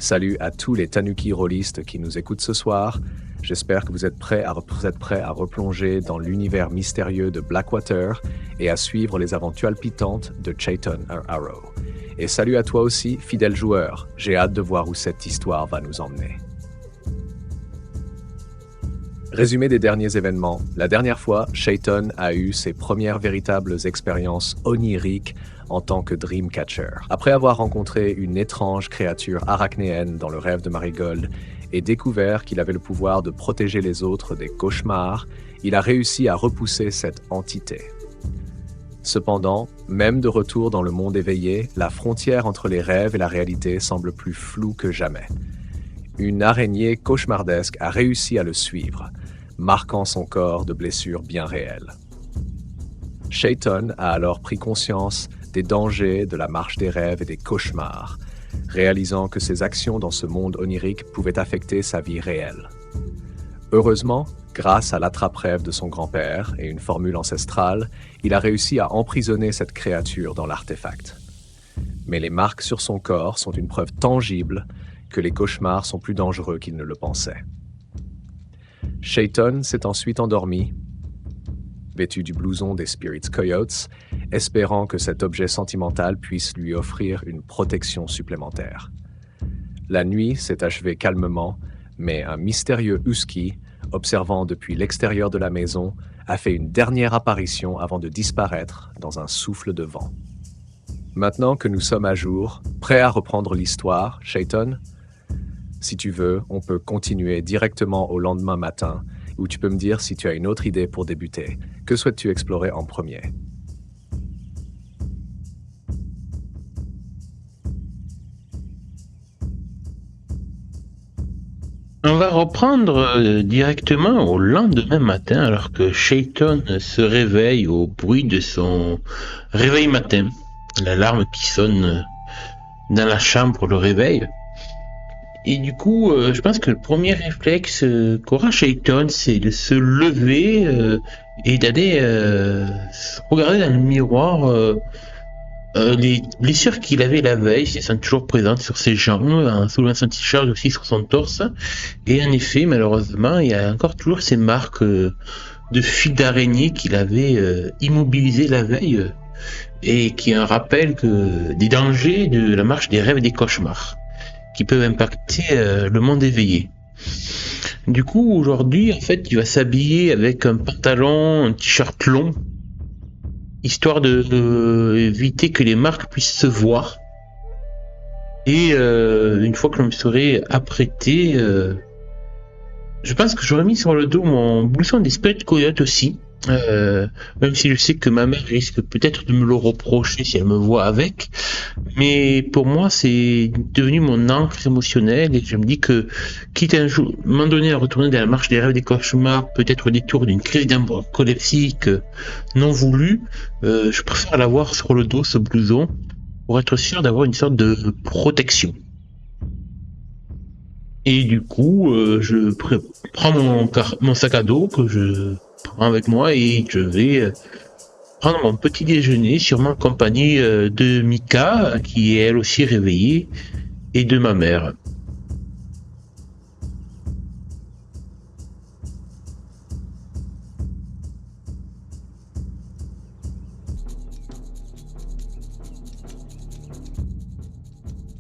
Salut à tous les Tanuki rôlistes qui nous écoutent ce soir. J'espère que vous êtes prêts à replonger dans l'univers mystérieux de Blackwater et à suivre les aventures palpitantes de Chayton Arrow. Et salut à toi aussi, fidèle joueur. J'ai hâte de voir où cette histoire va nous emmener. Résumé des derniers événements. La dernière fois, Chayton a eu ses premières véritables expériences oniriques en tant que Dreamcatcher. Après avoir rencontré une étrange créature arachnéenne dans le rêve de Marigold et découvert qu'il avait le pouvoir de protéger les autres des cauchemars, il a réussi à repousser cette entité. Cependant, même de retour dans le monde éveillé, la frontière entre les rêves et la réalité semble plus floue que jamais. Une araignée cauchemardesque a réussi à le suivre, marquant son corps de blessures bien réelles. Chayton a alors pris conscience des dangers de la marche des rêves et des cauchemars, réalisant que ses actions dans ce monde onirique pouvaient affecter sa vie réelle. Heureusement, grâce à l'attrape-rêve de son grand-père et une formule ancestrale, il a réussi à emprisonner cette créature dans l'artefact. Mais les marques sur son corps sont une preuve tangible que les cauchemars sont plus dangereux qu'il ne le pensait. Chayton s'est ensuite endormi, vêtu du blouson des Spirits Coyotes, espérant que cet objet sentimental puisse lui offrir une protection supplémentaire. La nuit s'est achevée calmement, mais un mystérieux husky, observant depuis l'extérieur de la maison, a fait une dernière apparition avant de disparaître dans un souffle de vent. Maintenant que nous sommes à jour, prêts à reprendre l'histoire, Chayton? Si tu veux, on peut continuer directement au lendemain matin, où tu peux me dire si tu as une autre idée pour débuter. Que souhaites-tu explorer en premier? On va reprendre directement au lendemain matin, alors que Chayton se réveille au bruit de son réveil matin. L'alarme qui sonne dans la chambre le réveille. Et du coup, je pense que le premier réflexe qu'aura Chayton, c'est de se lever et d'aller regarder dans le miroir les blessures qu'il avait la veille, elles sont toujours présentes sur ses jambes, soulevant son t-shirt aussi sur son torse. Et en effet, malheureusement, il y a encore toujours ces marques de fil d'araignée qu'il avait immobilisé la veille et qui est un rappel des dangers de la marche des rêves et des cauchemars qui peuvent impacter le monde éveillé. Du coup, aujourd'hui, en fait, il va s'habiller avec un pantalon, un t-shirt long, histoire de éviter que les marques puissent se voir. Et une fois que je me serai apprêté, je pense que j'aurais mis sur le dos mon blouson des Spirit Coyotes aussi. Même si je sais que ma mère risque peut-être de me le reprocher si elle me voit avec, mais pour moi c'est devenu mon ancre émotionnelle et je me dis que quitte un jour, à un moment donné, à retourner dans la marche des rêves des cauchemars, peut-être au détour d'une crise d'ambre-colepsique non voulue, je préfère l'avoir sur le dos, ce blouson, pour être sûr d'avoir une sorte de protection. Et du coup, je prends mon sac à dos que je prends avec moi et je vais prendre mon petit déjeuner, sûrement en compagnie de Mika, qui est elle aussi réveillée, et de ma mère.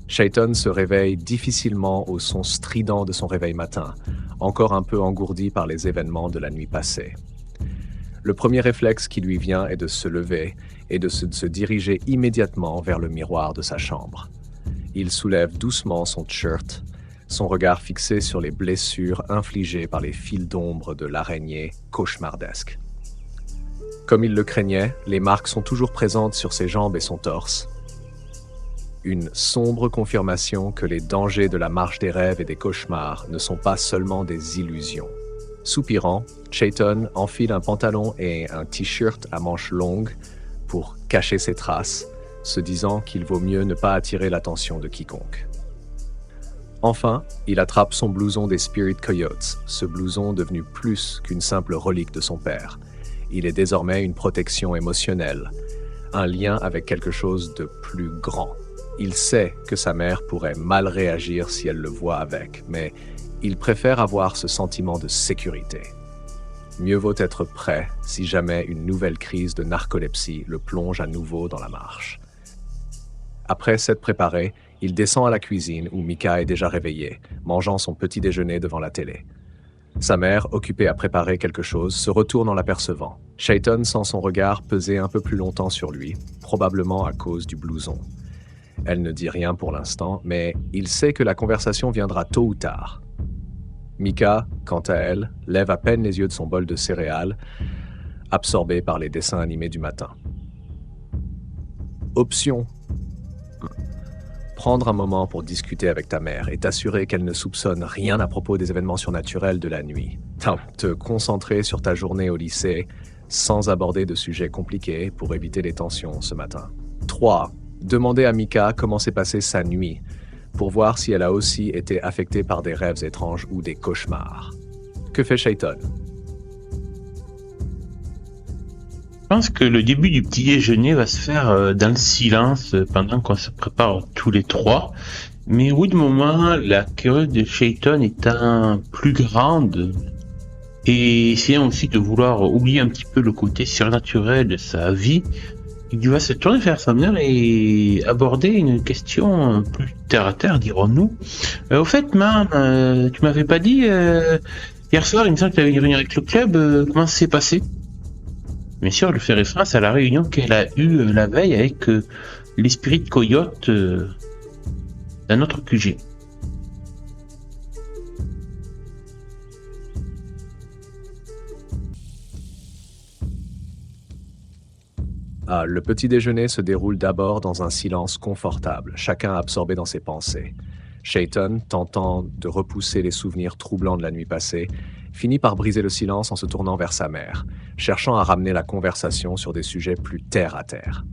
Chayton se réveille difficilement au son strident de son réveil matin, encore un peu engourdi par les événements de la nuit passée. Le premier réflexe qui lui vient est de se lever et de se diriger immédiatement vers le miroir de sa chambre. Il soulève doucement son t-shirt, son regard fixé sur les blessures infligées par les fils d'ombre de l'araignée cauchemardesque. Comme il le craignait, les marques sont toujours présentes sur ses jambes et son torse. Une sombre confirmation que les dangers de la marche des rêves et des cauchemars ne sont pas seulement des illusions. Soupirant, Chayton enfile un pantalon et un t-shirt à manches longues pour cacher ses traces, se disant qu'il vaut mieux ne pas attirer l'attention de quiconque. Enfin, il attrape son blouson des Spirit Coyotes, ce blouson devenu plus qu'une simple relique de son père. Il est désormais une protection émotionnelle, un lien avec quelque chose de plus grand. Il sait que sa mère pourrait mal réagir si elle le voit avec, mais il préfère avoir ce sentiment de sécurité. Mieux vaut être prêt si jamais une nouvelle crise de narcolepsie le plonge à nouveau dans la marche. Après s'être préparé, il descend à la cuisine où Micah est déjà réveillée, mangeant son petit déjeuner devant la télé. Sa mère, occupée à préparer quelque chose, se retourne en l'apercevant. Chayton sent son regard peser un peu plus longtemps sur lui, probablement à cause du blouson. Elle ne dit rien pour l'instant, mais il sait que la conversation viendra tôt ou tard. Micah, quant à elle, lève à peine les yeux de son bol de céréales, absorbée par les dessins animés du matin. Option 1. Prendre un moment pour discuter avec ta mère et t'assurer qu'elle ne soupçonne rien à propos des événements surnaturels de la nuit. Te concentrer sur ta journée au lycée sans aborder de sujets compliqués pour éviter les tensions ce matin. 3. Demander à Micah comment s'est passée sa nuit pour voir si elle a aussi été affectée par des rêves étranges ou des cauchemars. Que fait Chayton? Je pense que le début du petit déjeuner va se faire dans le silence pendant qu'on se prépare tous les trois. Mais au bout d'un moment, la curiosité de Chayton étant plus grande et essayant aussi de vouloir oublier un petit peu le côté surnaturel de sa vie, il va se tourner vers sa mère et aborder une question plus terre à terre, dirons-nous. Au fait, maman, tu m'avais pas dit hier soir, il me semble que tu avais une réunion avec le club, comment ça s'est passé? Bien sûr, elle fait référence à la réunion qu'elle a eue la veille avec l'esprit de coyote d'un autre QG. Le petit déjeuner se déroule d'abord dans un silence confortable, chacun absorbé dans ses pensées. Chayton, tentant de repousser les souvenirs troublants de la nuit passée, finit par briser le silence en se tournant vers sa mère, cherchant à ramener la conversation sur des sujets plus terre à terre.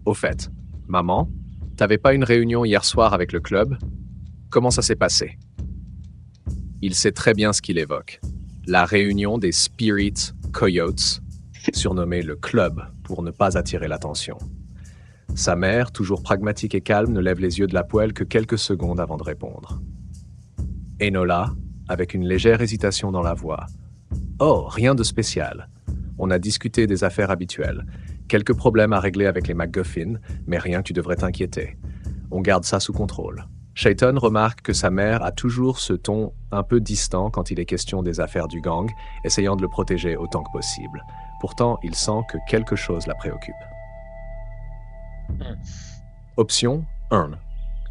Au fait, maman, t'avais pas une réunion hier soir avec le club? Comment ça s'est passé? Il sait très bien ce qu'il évoque. La réunion des Spirit Coyotes, surnommé le club pour ne pas attirer l'attention. Sa mère, toujours pragmatique et calme, ne lève les yeux de la poêle que quelques secondes avant de répondre. Enola, avec une légère hésitation dans la voix. « Oh, rien de spécial. On a discuté des affaires habituelles. Quelques problèmes à régler avec les MacGuffin, mais rien que tu devrais t'inquiéter. On garde ça sous contrôle. » Chayton remarque que sa mère a toujours ce ton un peu distant quand il est question des affaires du gang, essayant de le protéger autant que possible. Pourtant, il sent que quelque chose la préoccupe. Option 1.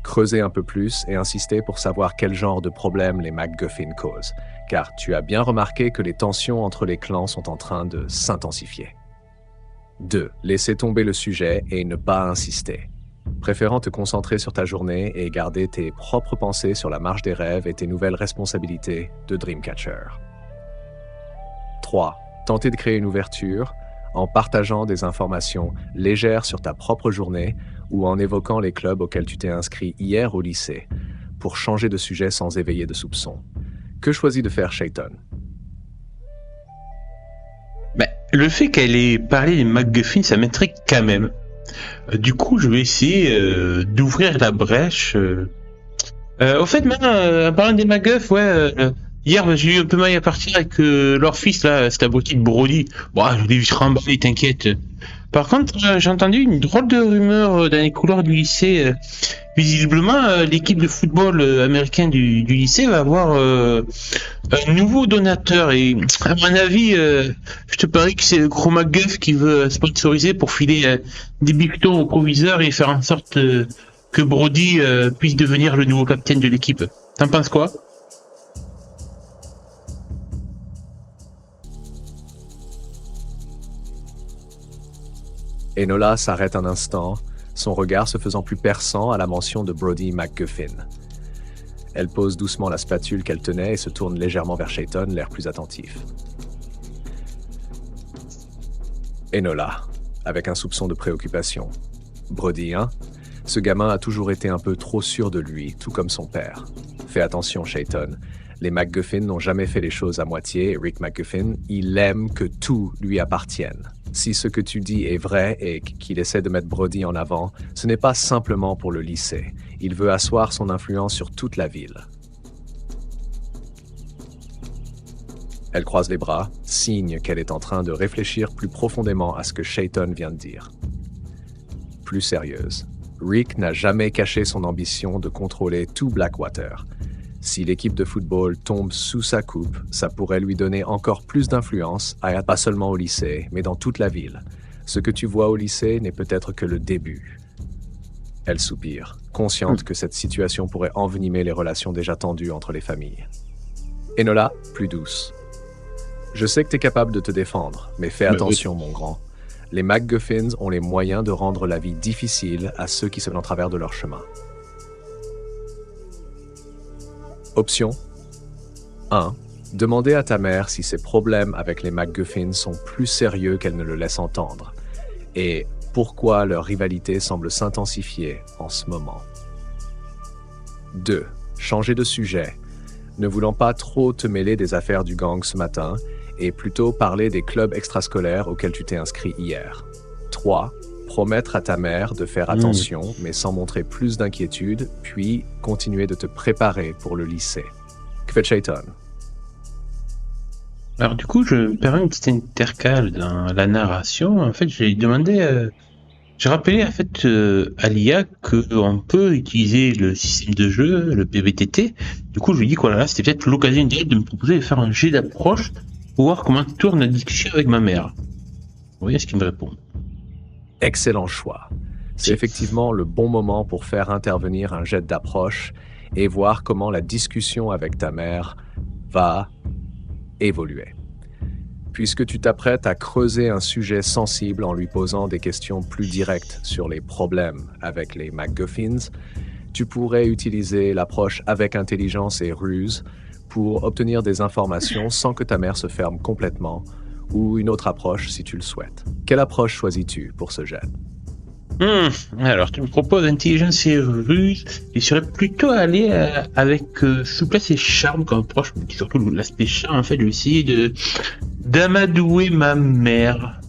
Creuser un peu plus et insister pour savoir quel genre de problème les MacGuffin causent, car tu as bien remarqué que les tensions entre les clans sont en train de s'intensifier. 2. Laisser tomber le sujet et ne pas insister, préférant te concentrer sur ta journée et garder tes propres pensées sur la marche des rêves et tes nouvelles responsabilités de Dreamcatcher. 3. Tenter de créer une ouverture en partageant des informations légères sur ta propre journée ou en évoquant les clubs auxquels tu t'es inscrit hier au lycée pour changer de sujet sans éveiller de soupçons. Que choisit de faire Chayton? Le fait qu'elle ait parlé des MacGuffin, ça m'intrigue quand même. Du coup, je vais essayer d'ouvrir la brèche. Au fait, en parlant des MacGuffin, hier, j'ai eu un peu mal à partir avec leur fils, là, cet abruti de Brody. Bon, je l'ai vite remballé, t'inquiète. Par contre, j'ai entendu une drôle de rumeur dans les couloirs du lycée. Visiblement, l'équipe de football américain du lycée va avoir un nouveau donateur. Et à mon avis, je te parie que c'est le gros MacGuff qui veut sponsoriser pour filer des bifetons au proviseur et faire en sorte que Brody puisse devenir le nouveau capitaine de l'équipe. T'en penses quoi? Enola s'arrête un instant, son regard se faisant plus perçant à la mention de Brody MacGuffin. Elle pose doucement la spatule qu'elle tenait et se tourne légèrement vers Chayton, l'air plus attentif. Enola, avec un soupçon de préoccupation. Brody, hein? Ce gamin a toujours été un peu trop sûr de lui, tout comme son père. Fais attention, Chayton. Les MacGuffin n'ont jamais fait les choses à moitié et Rick MacGuffin, il aime que tout lui appartienne. Si ce que tu dis est vrai et qu'il essaie de mettre Brody en avant, ce n'est pas simplement pour le lycée. Il veut asseoir son influence sur toute la ville. Elle croise les bras, signe qu'elle est en train de réfléchir plus profondément à ce que Shayton vient de dire. Plus sérieuse, Rick n'a jamais caché son ambition de contrôler tout Blackwater. Si l'équipe de football tombe sous sa coupe, ça pourrait lui donner encore plus d'influence, pas seulement au lycée, mais dans toute la ville. Ce que tu vois au lycée n'est peut-être que le début. Elle soupire, consciente que cette situation pourrait envenimer les relations déjà tendues entre les familles. Enola, plus douce. Je sais que tu es capable de te défendre, mais fais attention, mon grand. Les MacGuffins ont les moyens de rendre la vie difficile à ceux qui se mettent en travers de leur chemin. Option 1. Demander à ta mère si ses problèmes avec les MacGuffins sont plus sérieux qu'elle ne le laisse entendre, et pourquoi leur rivalité semble s'intensifier en ce moment. 2. Changer de sujet, ne voulant pas trop te mêler des affaires du gang ce matin, et plutôt parler des clubs extrascolaires auxquels tu t'es inscrit hier. 3. Promettre à ta mère de faire attention, mais sans montrer plus d'inquiétude, puis continuer de te préparer pour le lycée. Que fait Shayton? Alors du coup, je me permets une petite intercale dans la narration. En fait, j'ai demandé, j'ai rappelé en fait à l'IA qu'on peut utiliser le système de jeu, le PBTT. Du coup, je lui ai dit que voilà, c'était peut-être l'occasion de me proposer de faire un jet d'approche pour voir comment tourne la discussion avec ma mère. Vous voyez ce qu'il me répond. Excellent choix. C'est effectivement le bon moment pour faire intervenir un jet d'approche et voir comment la discussion avec ta mère va évoluer. Puisque tu t'apprêtes à creuser un sujet sensible en lui posant des questions plus directes sur les problèmes avec les MacGuffins, tu pourrais utiliser l'approche avec intelligence et ruse pour obtenir des informations sans que ta mère se ferme complètement, ou une autre approche si tu le souhaites. Quelle approche choisis-tu pour ce jet? Alors, tu me proposes intelligence et ruse. Je serais plutôt allé avec souplesse et charme comme approche, mais surtout l'aspect charme. En fait, je vais essayer d'amadouer ma mère.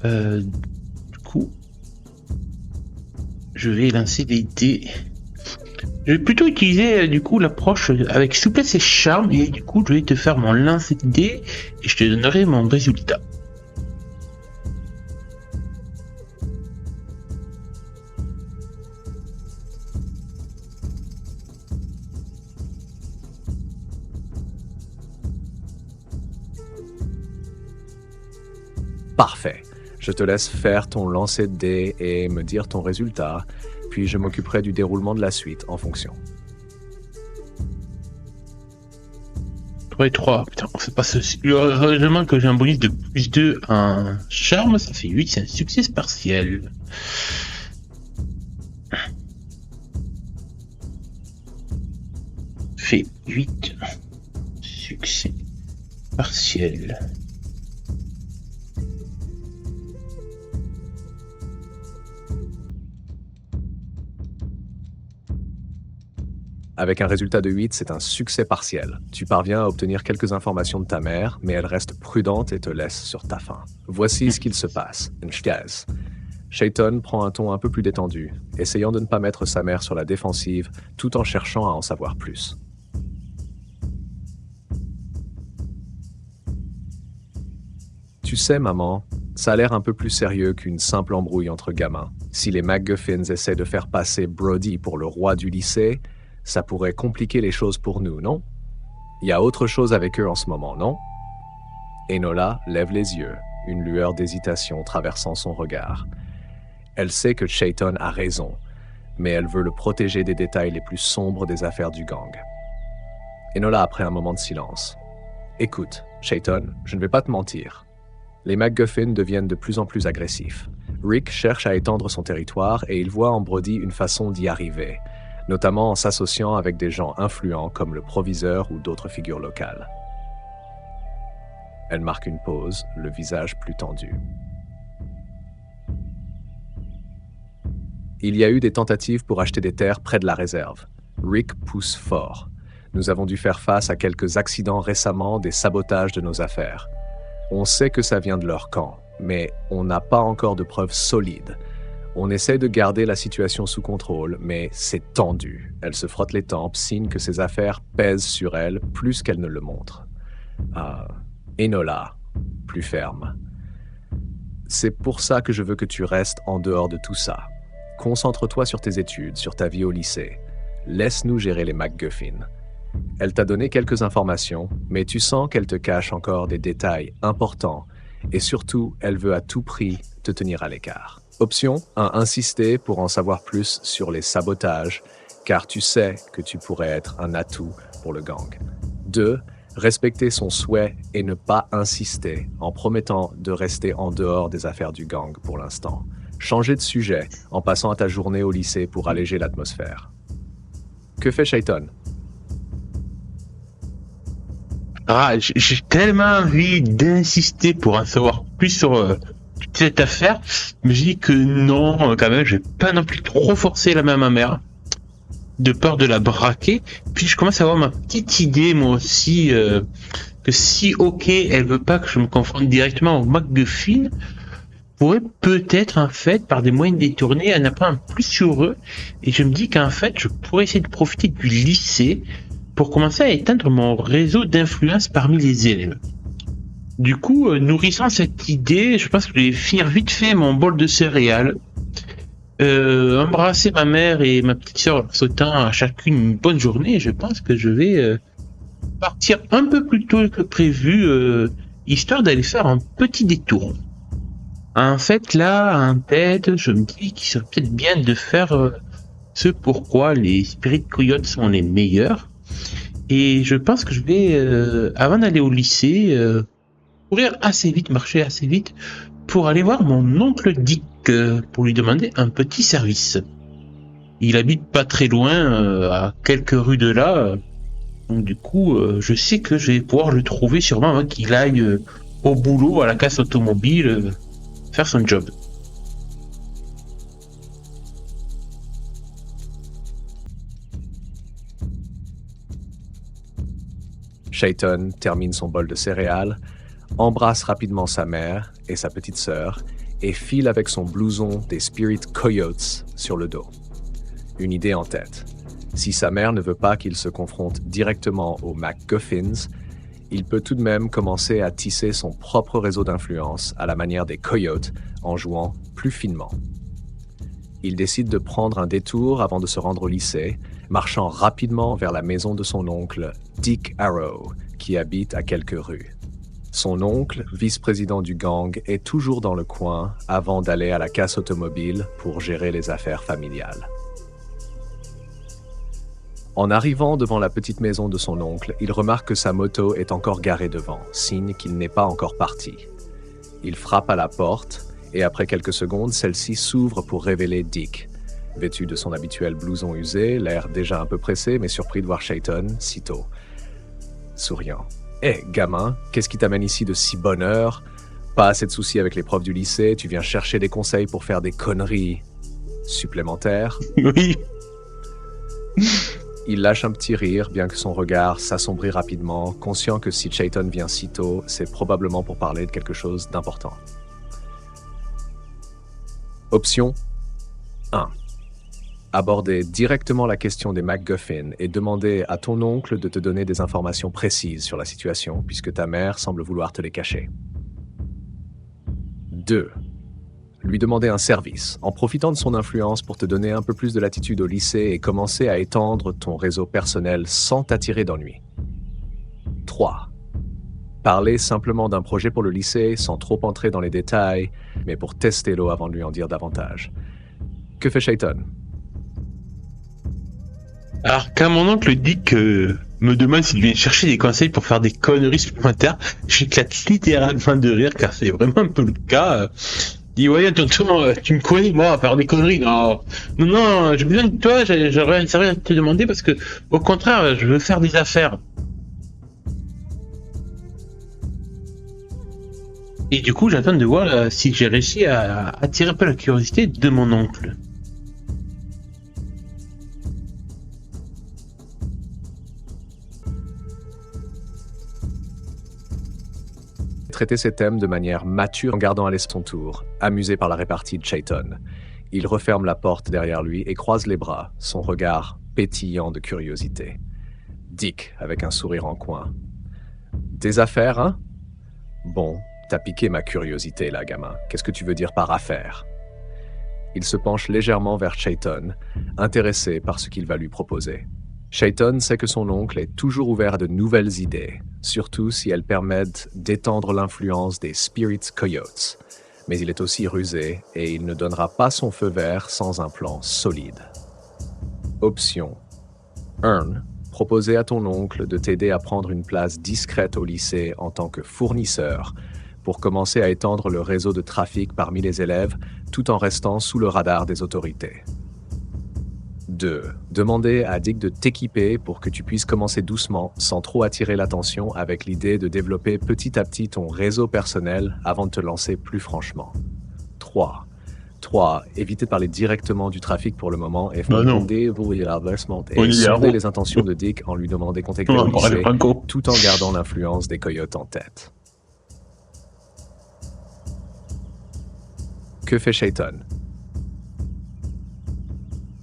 Du coup, je vais lancer des dés. Je vais plutôt utiliser du coup l'approche avec souplesse et charme, et du coup, je vais te faire mon lancer de dés et je te donnerai mon résultat. Parfait. Je te laisse faire ton lancer de dés et me dire ton résultat, puis je m'occuperai du déroulement de la suite en fonction. 3 et 3. Putain, c'est pas ceci. Heureusement que j'ai un bonus de plus 2 en charme, ça fait 8, c'est un succès partiel. Fait 8. Succès partiel. Avec un résultat de 8, c'est un succès partiel. Tu parviens à obtenir quelques informations de ta mère, mais elle reste prudente et te laisse sur ta faim. Voici ce qu'il se passe. Shayton prend un ton un peu plus détendu, essayant de ne pas mettre sa mère sur la défensive, tout en cherchant à en savoir plus. Tu sais, maman, ça a l'air un peu plus sérieux qu'une simple embrouille entre gamins. Si les MacGuffins essaient de faire passer Brody pour le roi du lycée, ça pourrait compliquer les choses pour nous, non? Il y a autre chose avec eux en ce moment, non? Enola lève les yeux, une lueur d'hésitation traversant son regard. Elle sait que Shayton a raison, mais elle veut le protéger des détails les plus sombres des affaires du gang. Enola, après un moment de silence. Écoute, Shayton, je ne vais pas te mentir. Les MacGuffins deviennent de plus en plus agressifs. Rick cherche à étendre son territoire et il voit en Brody une façon d'y arriver, notamment en s'associant avec des gens influents comme le proviseur ou d'autres figures locales. Elle marque une pause, le visage plus tendu. Il y a eu des tentatives pour acheter des terres près de la réserve. Rick pousse fort. Nous avons dû faire face à quelques accidents récemment, des sabotages de nos affaires. On sait que ça vient de leur camp, mais on n'a pas encore de preuves solides. On essaie de garder la situation sous contrôle, mais c'est tendu. Elle se frotte les tempes, signe que ses affaires pèsent sur elle plus qu'elle ne le montre. Enola, plus ferme. C'est pour ça que je veux que tu restes en dehors de tout ça. Concentre-toi sur tes études, sur ta vie au lycée. Laisse-nous gérer les MacGuffin. Elle t'a donné quelques informations, mais tu sens qu'elle te cache encore des détails importants et surtout, elle veut à tout prix te tenir à l'écart. Option 1. Insister pour en savoir plus sur les sabotages, car tu sais que tu pourrais être un atout pour le gang. 2. Respecter son souhait et ne pas insister en promettant de rester en dehors des affaires du gang pour l'instant. Changer de sujet en passant à ta journée au lycée pour alléger l'atmosphère. Que fait Shaiton? J'ai tellement envie d'insister pour en savoir plus sur toute cette affaire, mais je dis que non, quand même, je vais pas non plus trop forcer la main à ma mère, de peur de la braquer. Puis je commence à avoir ma petite idée, moi aussi, que si, ok, elle veut pas que je me confronte directement au MacGuffin, pourrait peut-être, en fait, par des moyens détournés, en apprendre plus sur eux. Et je me dis qu'en fait, je pourrais essayer de profiter du lycée pour commencer à éteindre mon réseau d'influence parmi les élèves. Du coup, nourrissant cette idée, je pense que je vais finir vite fait mon bol de céréales, embrasser ma mère et ma petite sœur en leur souhaitant à chacune une bonne journée. Et je pense que je vais partir un peu plus tôt que prévu, histoire d'aller faire un petit détour. En fait, là, en tête, je me dis qu'il serait peut-être bien de faire ce pourquoi les Spirit Coyotes sont les meilleurs. Et je pense que je vais, avant d'aller au lycée, courir assez vite, marcher assez vite, pour aller voir mon oncle Dick, pour lui demander un petit service. Il habite pas très loin, à quelques rues de là, donc du coup, je sais que je vais pouvoir le trouver sûrement avant qu'il aille au boulot, à la casse automobile, faire son job. Shaiton termine son bol de céréales, embrasse rapidement sa mère et sa petite sœur et file avec son blouson des Spirit Coyotes sur le dos. Une idée en tête. Si sa mère ne veut pas qu'il se confronte directement aux MacGuffins, il peut tout de même commencer à tisser son propre réseau d'influence à la manière des Coyotes en jouant plus finement. Il décide de prendre un détour avant de se rendre au lycée, marchant rapidement vers la maison de son oncle Dick Arrow, qui habite à quelques rues. Son oncle, vice-président du gang, est toujours dans le coin avant d'aller à la casse automobile pour gérer les affaires familiales. En arrivant devant la petite maison de son oncle, il remarque que sa moto est encore garée devant, signe qu'il n'est pas encore parti. Il frappe à la porte et après quelques secondes, celle-ci s'ouvre pour révéler Dick. Vêtu de son habituel blouson usé, l'air déjà un peu pressé, mais surpris de voir Shaiton sitôt. Souriant. « Hé, gamin, qu'est-ce qui t'amène ici de si bonne heure? Pas assez de soucis avec les profs du lycée, tu viens chercher des conseils pour faire des conneries supplémentaires? » Oui. Il lâche un petit rire, bien que son regard s'assombrit rapidement, conscient que si Shaiton vient si tôt, c'est probablement pour parler de quelque chose d'important. Option 1. Aborder directement la question des MacGuffin et demander à ton oncle de te donner des informations précises sur la situation, puisque ta mère semble vouloir te les cacher. 2. Lui demander un service, en profitant de son influence pour te donner un peu plus de latitude au lycée et commencer à étendre ton réseau personnel sans t'attirer d'ennui. 3. Parler simplement d'un projet pour le lycée sans trop entrer dans les détails, mais pour tester l'eau avant de lui en dire davantage. Que fait Shaiton? Alors, quand mon oncle dit que me demande s'il vient chercher des conseils pour faire des conneries supplémentaires, j'éclate littéralement de rire, car c'est vraiment un peu le cas. Il dit, ouais, tonton, tu me connais, moi, à faire des conneries. Non, j'ai besoin de toi, j'aurais un service à te demander parce que, au contraire, je veux faire des affaires. Et du coup, j'attends de voir si j'ai réussi à attirer un peu la curiosité de mon oncle. Traiter ces thèmes de manière mature en gardant à l'esprit son tour, amusé par la répartie de Chayton. Il referme la porte derrière lui et croise les bras, son regard pétillant de curiosité. Dick, avec un sourire en coin. Des affaires, hein? Bon, t'as piqué ma curiosité là, gamin. Qu'est-ce que tu veux dire par affaire? Il se penche légèrement vers Chayton, intéressé par ce qu'il va lui proposer. Chayton sait que son oncle est toujours ouvert à de nouvelles idées, surtout si elles permettent d'étendre l'influence des Spirit Coyotes. Mais il est aussi rusé et il ne donnera pas son feu vert sans un plan solide. Option. Earn, proposer à ton oncle de t'aider à prendre une place discrète au lycée en tant que fournisseur pour commencer à étendre le réseau de trafic parmi les élèves tout en restant sous le radar des autorités. 2. Demander à Dick de t'équiper pour que tu puisses commencer doucement, sans trop attirer l'attention, avec l'idée de développer petit à petit ton réseau personnel avant de te lancer plus franchement. 3. Éviter de parler directement du trafic pour le moment et sonder les intentions de Dick en lui demandant des contacts au lycée, tout en gardant l'influence des coyotes en tête. Que fait Chayton?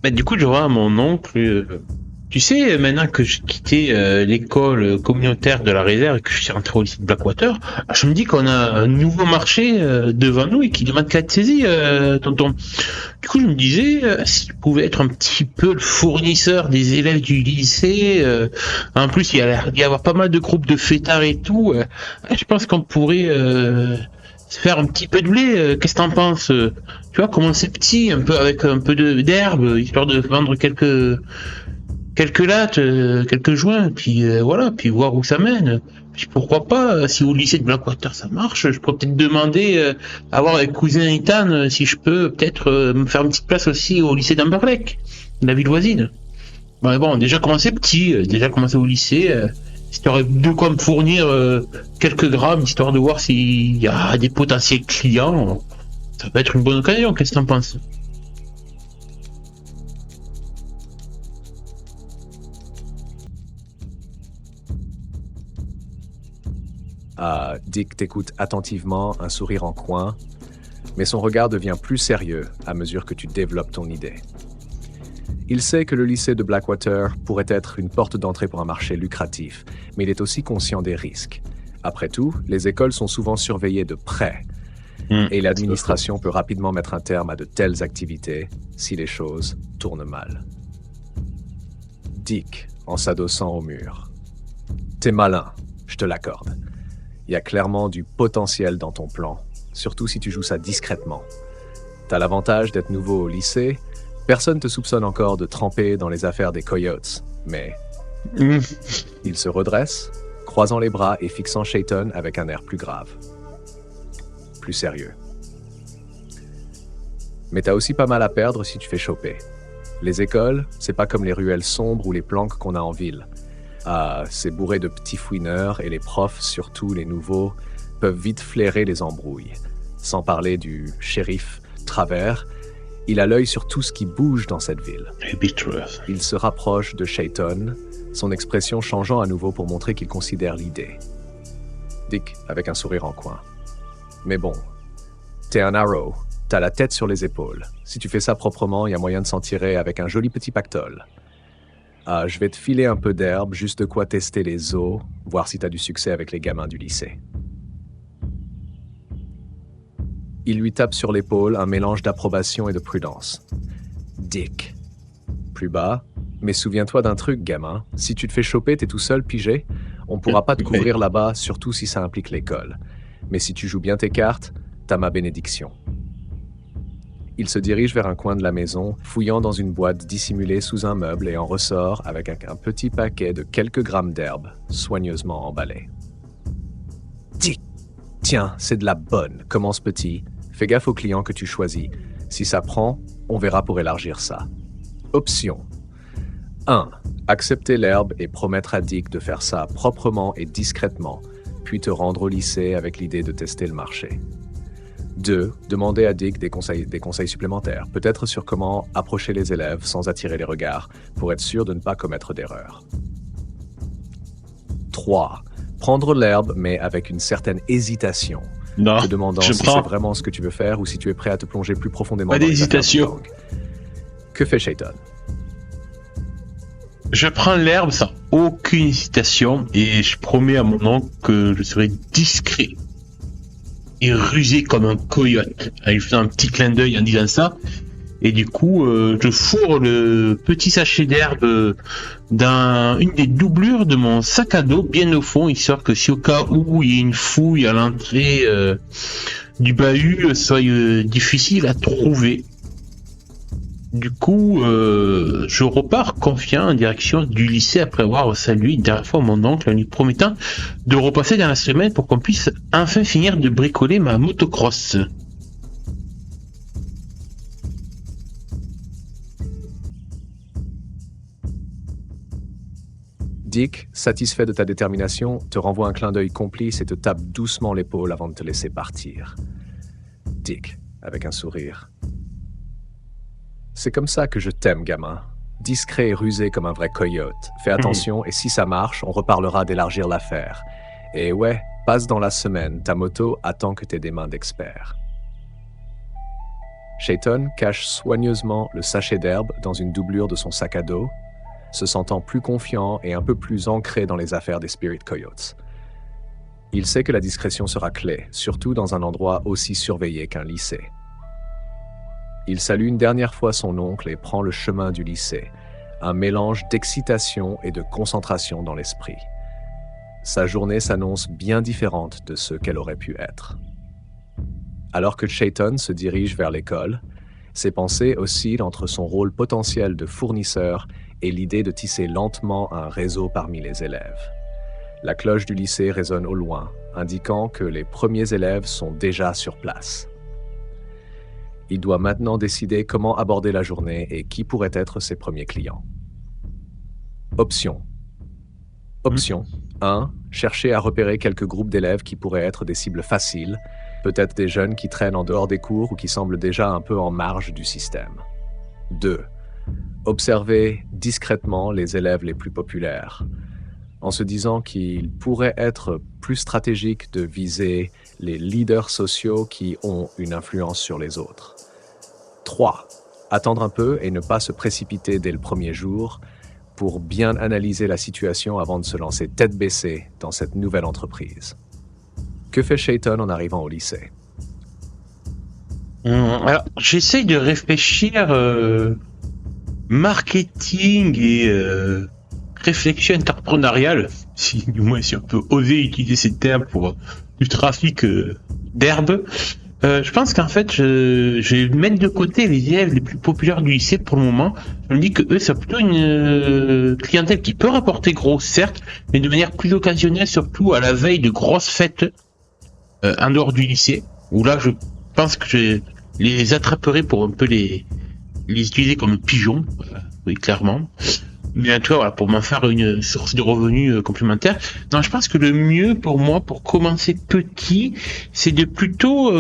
Du coup, je vois mon oncle. Tu sais, maintenant que j'ai quitté l'école communautaire de la réserve et que je suis rentré au lycée de Blackwater, je me dis qu'on a un nouveau marché devant nous et qui demande qu'à être saisi, tonton. Du coup, je me disais, si tu pouvais être un petit peu le fournisseur des élèves du lycée, en plus, il y a l'air d'y avoir pas mal de groupes de fêtards et tout, je pense qu'on pourrait se faire un petit peu de blé. Qu'est-ce que t'en penses? Tu vois, commencer petit, un peu avec un peu d'herbe, histoire de vendre quelques lattes, quelques joints, puis voilà, puis voir où ça mène. Puis pourquoi pas, si au lycée de Blackwater ça marche, je pourrais peut-être demander à voir avec cousin Ethan si je peux peut-être me faire une petite place aussi au lycée d'Amberlake, la ville voisine. Bon, déjà commencer petit, déjà commencer au lycée, histoire de quoi me fournir quelques grammes, histoire de voir s'il y a des potentiels clients. Ça peut être une bonne occasion, qu'est-ce que t'en penses? Dick t'écoute attentivement, un sourire en coin, mais son regard devient plus sérieux à mesure que tu développes ton idée. Il sait que le lycée de Blackwater pourrait être une porte d'entrée pour un marché lucratif, mais il est aussi conscient des risques. Après tout, les écoles sont souvent surveillées de près, et l'administration peut rapidement mettre un terme à de telles activités si les choses tournent mal. Dick, en s'adossant au mur. T'es malin, je te l'accorde. Il y a clairement du potentiel dans ton plan, surtout si tu joues ça discrètement. T'as l'avantage d'être nouveau au lycée, personne te soupçonne encore de tremper dans les affaires des Coyotes, mais... Il se redresse, croisant les bras et fixant Chayton avec un air plus grave. Plus sérieux. Mais t'as aussi pas mal à perdre si tu fais choper. Les écoles, c'est pas comme les ruelles sombres ou les planques qu'on a en ville. C'est bourré de petits fouineurs et les profs, surtout les nouveaux, peuvent vite flairer les embrouilles. Sans parler du shérif Travers, il a l'œil sur tout ce qui bouge dans cette ville. Il se rapproche de Chayton, son expression changeant à nouveau pour montrer qu'il considère l'idée. Dick, avec un sourire en coin. Mais bon, t'es un Arrow, t'as la tête sur les épaules. Si tu fais ça proprement, il y a moyen de s'en tirer avec un joli petit pactole. Je vais te filer un peu d'herbe, juste de quoi tester les os, voir si t'as du succès avec les gamins du lycée. Il lui tape sur l'épaule, un mélange d'approbation et de prudence. Dick. Plus bas, mais souviens-toi d'un truc, gamin. Si tu te fais choper, t'es tout seul, pigé. On pourra pas te couvrir là-bas, surtout si ça implique l'école. Mais si tu joues bien tes cartes, t'as ma bénédiction. Il se dirige vers un coin de la maison, fouillant dans une boîte dissimulée sous un meuble et en ressort avec un petit paquet de quelques grammes d'herbe, soigneusement emballé. Dick! Tiens, c'est de la bonne. Commence petit. Fais gaffe aux clients que tu choisis. Si ça prend, on verra pour élargir ça. Option 1. Accepter l'herbe et promettre à Dick de faire ça proprement et discrètement, puis te rendre au lycée avec l'idée de tester le marché. 2. Demander à Dick des conseils supplémentaires, peut-être sur comment approcher les élèves sans attirer les regards, pour être sûr de ne pas commettre d'erreur. 3. Prendre l'herbe, mais avec une certaine hésitation, Non, te demandant je si prends. c'est vraiment ce que tu veux faire ou si tu es prêt à te plonger plus profondément Pas dans les affaires du d'hésitation. gang. Que fait Shaiton? Je prends l'herbe sans aucune hésitation et je promets à mon oncle que je serai discret et rusé comme un coyote. En lui faisant un petit clin d'œil en disant ça. Et du coup, je fourre le petit sachet d'herbe dans une des doublures de mon sac à dos, bien au fond, histoire que si au cas où il y a une fouille à l'entrée du bahut, soit difficile à trouver. Du coup, je repars confiant en direction du lycée après avoir salué une dernière fois mon oncle en lui promettant de repasser dans la semaine pour qu'on puisse enfin finir de bricoler ma motocross. Dick, satisfait de ta détermination, te renvoie un clin d'œil complice et te tape doucement l'épaule avant de te laisser partir. Dick, avec un sourire. C'est comme ça que je t'aime, gamin. Discret et rusé comme un vrai coyote. Fais attention et si ça marche, on reparlera d'élargir l'affaire. Et ouais, passe dans la semaine, ta moto attend que t'aies des mains d'expert. Shaiton cache soigneusement le sachet d'herbe dans une doublure de son sac à dos, se sentant plus confiant et un peu plus ancré dans les affaires des Spirit Coyotes. Il sait que la discrétion sera clé, surtout dans un endroit aussi surveillé qu'un lycée. Il salue une dernière fois son oncle et prend le chemin du lycée, un mélange d'excitation et de concentration dans l'esprit. Sa journée s'annonce bien différente de ce qu'elle aurait pu être. Alors que Shaiton se dirige vers l'école, ses pensées oscillent entre son rôle potentiel de fournisseur et l'idée de tisser lentement un réseau parmi les élèves. La cloche du lycée résonne au loin, indiquant que les premiers élèves sont déjà sur place. Il doit maintenant décider comment aborder la journée et qui pourrait être ses premiers clients. Options. Option 1. Chercher à repérer quelques groupes d'élèves qui pourraient être des cibles faciles, peut-être des jeunes qui traînent en dehors des cours ou qui semblent déjà un peu en marge du système. 2. Observer discrètement les élèves les plus populaires, en se disant qu'il pourrait être plus stratégique de viser les leaders sociaux qui ont une influence sur les autres. 3. Attendre un peu et ne pas se précipiter dès le premier jour pour bien analyser la situation avant de se lancer tête baissée dans cette nouvelle entreprise. Que fait Shaiton en arrivant au lycée? Alors, j'essaye de réfléchir marketing et réflexion entrepreneuriale, si du moins si on peut oser utiliser ces termes pour du trafic d'herbe. Je pense qu'en fait, je vais mettre de côté les élèves les plus populaires du lycée pour le moment. Je me dis que eux, c'est plutôt une clientèle qui peut rapporter gros, certes, mais de manière plus occasionnelle, surtout à la veille de grosses fêtes en dehors du lycée, où là, je pense que je les attraperai pour un peu les utiliser comme pigeons, oui, clairement. Mais en tout cas, voilà, pour m'en faire une source de revenus complémentaire. Non, je pense que le mieux pour moi, pour commencer petit, c'est de plutôt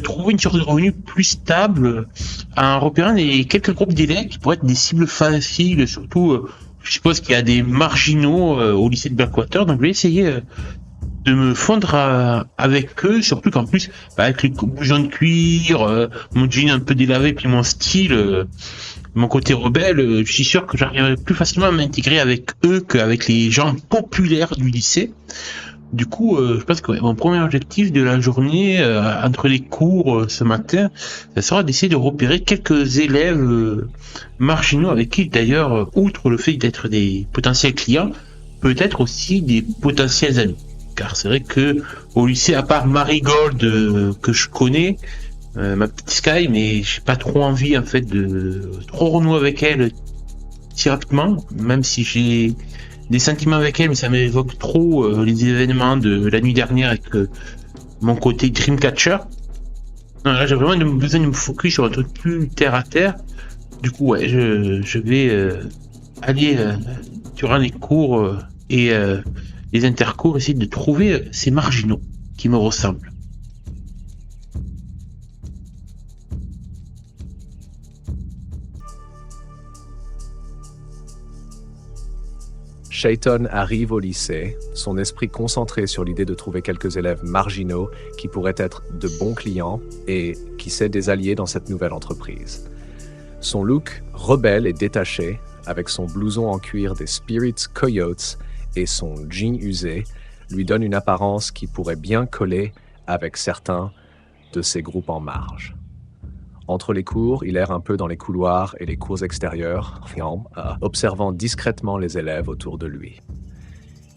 trouver une source de revenus plus stable en repérant quelques groupes d'élèves qui pourraient être des cibles faciles, surtout, je suppose qu'il y a des marginaux au lycée de Blackwater, donc je vais essayer de me fondre avec eux, surtout qu'en plus, avec les boujons de cuir, mon jean un peu délavé, puis mon style... mon côté rebelle, je suis sûr que j'arriverai plus facilement à m'intégrer avec eux qu'avec les gens populaires du lycée. Du coup, je pense que mon premier objectif de la journée, entre les cours ce matin, ça sera d'essayer de repérer quelques élèves marginaux avec qui, d'ailleurs, outre le fait d'être des potentiels clients, peut-être aussi des potentiels amis. Car c'est vrai que au lycée, à part Marigold que je connais, ma petite Sky, mais j'ai pas trop envie en fait de trop renouer avec elle si rapidement, même si j'ai des sentiments avec elle, mais ça m'évoque trop les événements de la nuit dernière avec mon côté Dreamcatcher. Non, là j'ai vraiment besoin de me focus sur un truc plus terre à terre. Du coup, ouais, je vais aller durant les cours et les intercours essayer de trouver ces marginaux qui me ressemblent. Shaiton arrive au lycée, son esprit concentré sur l'idée de trouver quelques élèves marginaux qui pourraient être de bons clients et, qui sait, des alliés dans cette nouvelle entreprise. Son look rebelle et détaché, avec son blouson en cuir des Spirits Coyotes et son jean usé, lui donne une apparence qui pourrait bien coller avec certains de ses groupes en marge. Entre les cours, il erre un peu dans les couloirs et les cours extérieurs, observant discrètement les élèves autour de lui.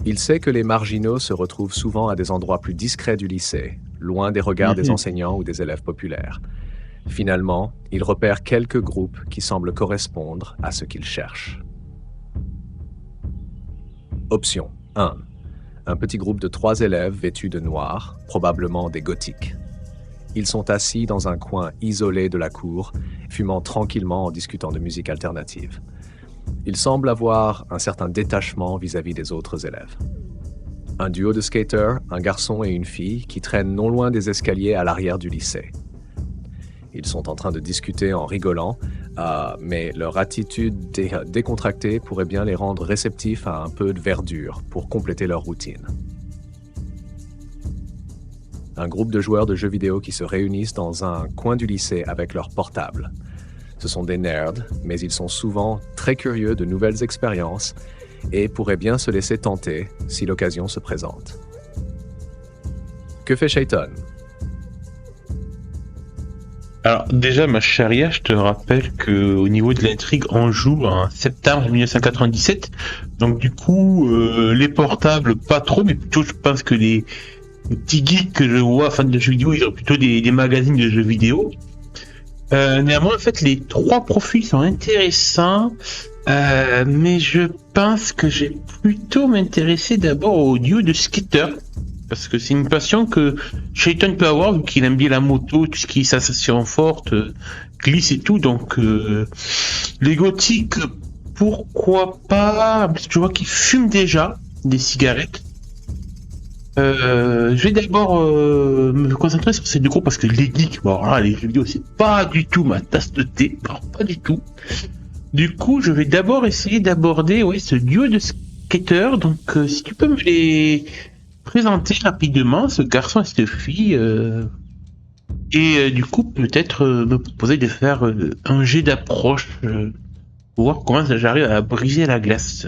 Il sait que les marginaux se retrouvent souvent à des endroits plus discrets du lycée, loin des regards des enseignants ou des élèves populaires. Finalement, il repère quelques groupes qui semblent correspondre à ce qu'il cherche. Option 1. Un petit groupe de 3 élèves vêtus de noir, probablement des gothiques. Ils sont assis dans un coin isolé de la cour, fumant tranquillement en discutant de musique alternative. Ils semblent avoir un certain détachement vis-à-vis des autres élèves. Un duo de skaters, un garçon et une fille, qui traînent non loin des escaliers à l'arrière du lycée. Ils sont en train de discuter en rigolant, mais leur attitude décontractée pourrait bien les rendre réceptifs à un peu de verdure pour compléter leur routine. Un groupe de joueurs de jeux vidéo qui se réunissent dans un coin du lycée avec leurs portables. Ce sont des nerds, mais ils sont souvent très curieux de nouvelles expériences et pourraient bien se laisser tenter si l'occasion se présente. Que fait Shaiton? Alors déjà, ma charia, je te rappelle que au niveau de l'intrigue, on joue en septembre 1997. Donc du coup, les portables, pas trop, mais plutôt je pense que les petits geeks que je vois, fans de jeux vidéo, ils ont plutôt des magazines de jeux vidéo. Néanmoins, en fait, les 3 profils sont intéressants, mais je pense que j'ai plutôt m'intéresser d'abord au duo de skaters, parce que c'est une passion que Shaiton peut avoir, vu qu'il aime bien la moto, tout ce qui est sensation forte, glisse et tout, donc les gothiques, pourquoi pas, parce que je vois qu'ils fument déjà des cigarettes. Je vais d'abord me concentrer sur ces 2 groupes parce que les geeks, bon là, les jeux vidéo c'est pas du tout ma tasse de thé, non, pas du tout. Du coup, je vais d'abord essayer d'aborder ce duo de skateurs. Donc, si tu peux me les présenter rapidement, ce garçon et cette fille, et du coup peut-être me proposer de faire un jet d'approche pour voir comment j'arrive à briser la glace.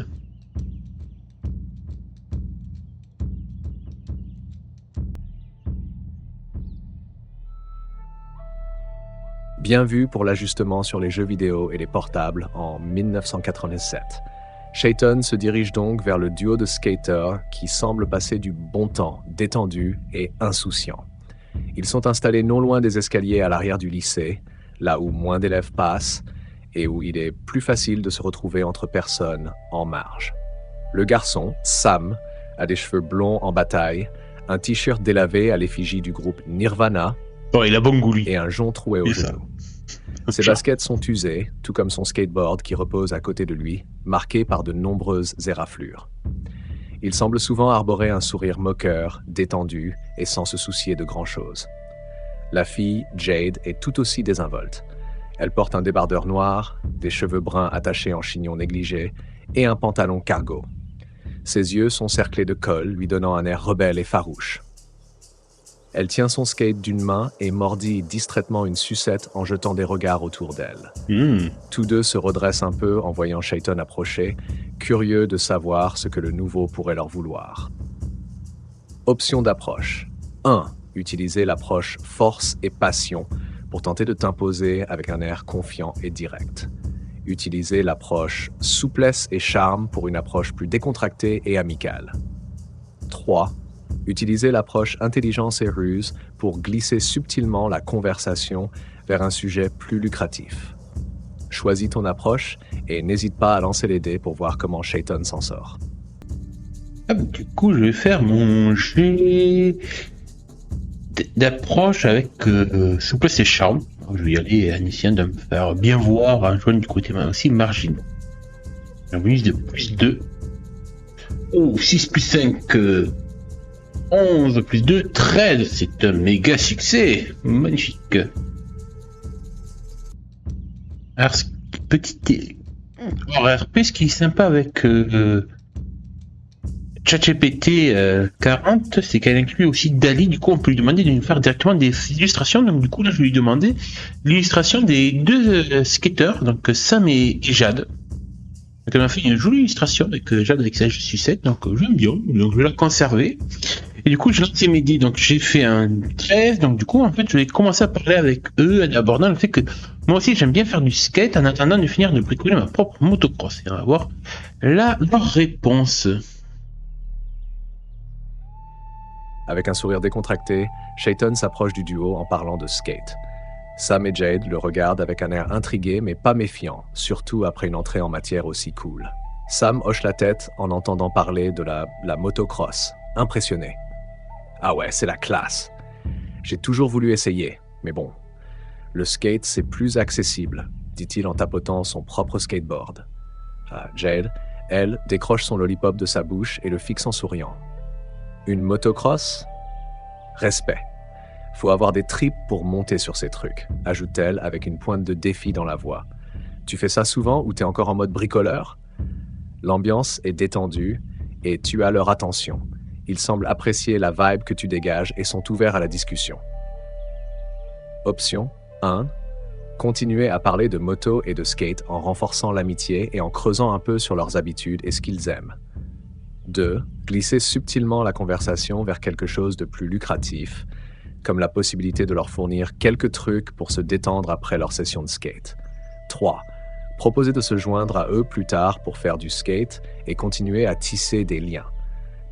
Bien vu pour l'ajustement sur les jeux vidéo et les portables en 1987. Shaiton se dirige donc vers le duo de skaters qui semble passer du bon temps, détendu et insouciant. Ils sont installés non loin des escaliers à l'arrière du lycée, là où moins d'élèves passent et où il est plus facile de se retrouver entre personnes en marge. Le garçon, Sam, a des cheveux blonds en bataille, un t-shirt délavé à l'effigie du groupe Nirvana, il a bon goût, lui. Et un jonc troué au genou. Ses baskets sont usées, tout comme son skateboard qui repose à côté de lui, marqué par de nombreuses éraflures. Il semble souvent arborer un sourire moqueur, détendu et sans se soucier de grand-chose. La fille, Jade, est tout aussi désinvolte. Elle porte un débardeur noir, des cheveux bruns attachés en chignon négligé et un pantalon cargo. Ses yeux sont cerclés de colle, lui donnant un air rebelle et farouche. Elle tient son skate d'une main et mordit distraitement une sucette en jetant des regards autour d'elle. Tous deux se redressent un peu en voyant Shaiton approcher, curieux de savoir ce que le nouveau pourrait leur vouloir. Option d'approche. 1. Utiliser l'approche force et passion pour tenter de t'imposer avec un air confiant et direct. Utiliser l'approche souplesse et charme pour une approche plus décontractée et amicale. 3. Utiliser l'approche intelligence et ruse pour glisser subtilement la conversation vers un sujet plus lucratif. Choisis ton approche et n'hésite pas à lancer les dés pour voir comment Shaiton s'en sort. Du coup, je vais faire mon jet d'approche avec souplesse et charme. Je vais y aller en essayant de me faire bien voir en jouant du côté aussi marginal. Un bonus de plus 2. 6 plus 5... 11 plus 2, 13, c'est un méga succès, magnifique. Alors, petit RP, ce qui est sympa avec ChatGPT 40, c'est qu'elle inclut aussi DALL-E. Du coup, on peut lui demander de nous faire directement des illustrations. Donc, du coup, là, je vais lui demander l'illustration des deux skateurs, donc Sam et Jade. Donc, elle m'a fait une jolie illustration avec Jade avec sa sucette. Donc, j'aime bien. Donc, je vais la conserver. Et du coup, j'ai lancé mes dés. Donc, j'ai fait un 13. Donc, du coup, en fait, je vais commencer à parler avec eux, en abordant le fait que moi aussi, j'aime bien faire du skate en attendant de finir de bricoler ma propre motocross. Et on va voir leur réponse. Avec un sourire décontracté, Shayton s'approche du duo en parlant de skate. Sam et Jade le regardent avec un air intrigué mais pas méfiant, surtout après une entrée en matière aussi cool. Sam hoche la tête en entendant parler de la motocross, impressionné. Ah ouais, c'est la classe. J'ai toujours voulu essayer, mais bon, le skate c'est plus accessible, dit-il en tapotant son propre skateboard. Jade, elle, décroche son lollipop de sa bouche et le fixe en souriant. Une motocross? Respect. Faut avoir des tripes pour monter sur ces trucs, ajoute-t-elle avec une pointe de défi dans la voix. Tu fais ça souvent ou t'es encore en mode bricoleur? L'ambiance est détendue et tu as leur attention. Ils semblent apprécier la vibe que tu dégages et sont ouverts à la discussion. Option 1. Continuer à parler de moto et de skate en renforçant l'amitié et en creusant un peu sur leurs habitudes et ce qu'ils aiment. 2. Glisser subtilement la conversation vers quelque chose de plus lucratif, comme la possibilité de leur fournir quelques trucs pour se détendre après leur session de skate. 3. Proposer de se joindre à eux plus tard pour faire du skate et continuer à tisser des liens.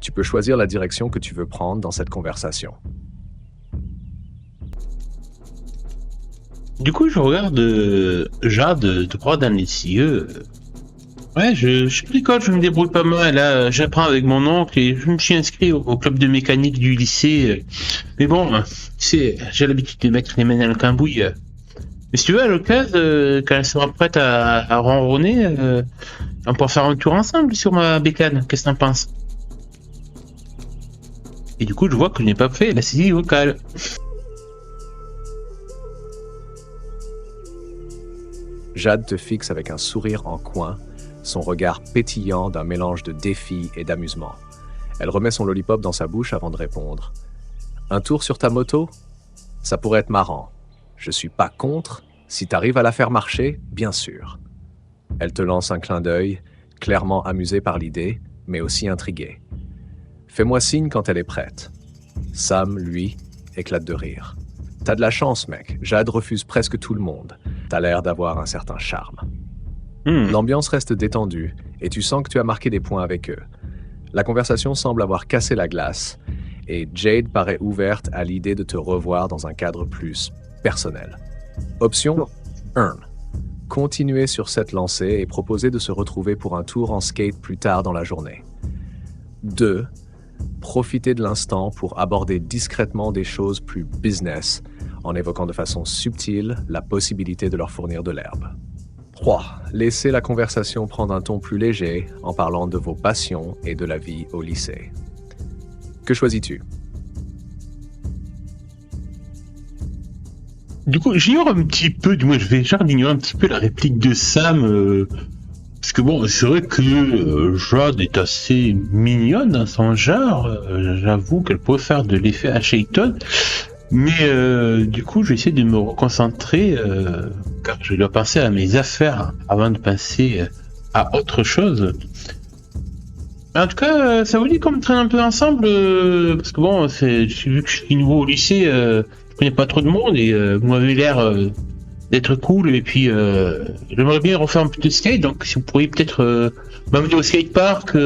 Tu peux choisir la direction que tu veux prendre dans cette conversation. Du coup, je regarde Jade droit dans les yeux. Ouais, je bricole, je me débrouille pas mal. Là, j'apprends avec mon oncle et je me suis inscrit au club de mécanique du lycée. Mais bon, tu sais, j'ai l'habitude de mettre les mains dans le cambouis. Mais si tu veux, à l'occasion, quand elle sera prête à ronronner, on pourra faire un tour ensemble sur ma bécane. Qu'est-ce que t'en penses? Et du coup, je vois que je n'ai pas fait la saisie vocale. Jade te fixe avec un sourire en coin, son regard pétillant d'un mélange de défi et d'amusement. Elle remet son lollipop dans sa bouche avant de répondre. Un tour sur ta moto? Ça pourrait être marrant. Je suis pas contre. Si t'arrives à la faire marcher, bien sûr. Elle te lance un clin d'œil, clairement amusée par l'idée, mais aussi intriguée. Fais-moi signe quand elle est prête. Sam, lui, éclate de rire. T'as de la chance, mec. Jade refuse presque tout le monde. T'as l'air d'avoir un certain charme. L'ambiance reste détendue et tu sens que tu as marqué des points avec eux. La conversation semble avoir cassé la glace et Jade paraît ouverte à l'idée de te revoir dans un cadre plus personnel. Option 1. Continuer sur cette lancée et proposer de se retrouver pour un tour en skate plus tard dans la journée. 2. Profiter de l'instant pour aborder discrètement des choses plus business en évoquant de façon subtile la possibilité de leur fournir de l'herbe. 3. Laissez la conversation prendre un ton plus léger en parlant de vos passions et de la vie au lycée. Que choisis-tu? Du coup, j'ignore un petit peu, du moins je vais genre ignorer un petit peu la réplique de Sam, parce que bon, c'est vrai que Jade est assez mignonne dans son genre, j'avoue qu'elle pourrait faire de l'effet à Shayton, mais du coup je vais essayer de me reconcentrer, car je dois penser à mes affaires avant de penser à autre chose. En tout cas, ça vous dit qu'on me traîne un peu ensemble, parce que bon, vu que je suis nouveau au lycée, je connais pas trop de monde et vous m'avez l'air d'être cool et puis j'aimerais bien refaire un peu de skate, donc si vous pourriez peut-être m'amener au skatepark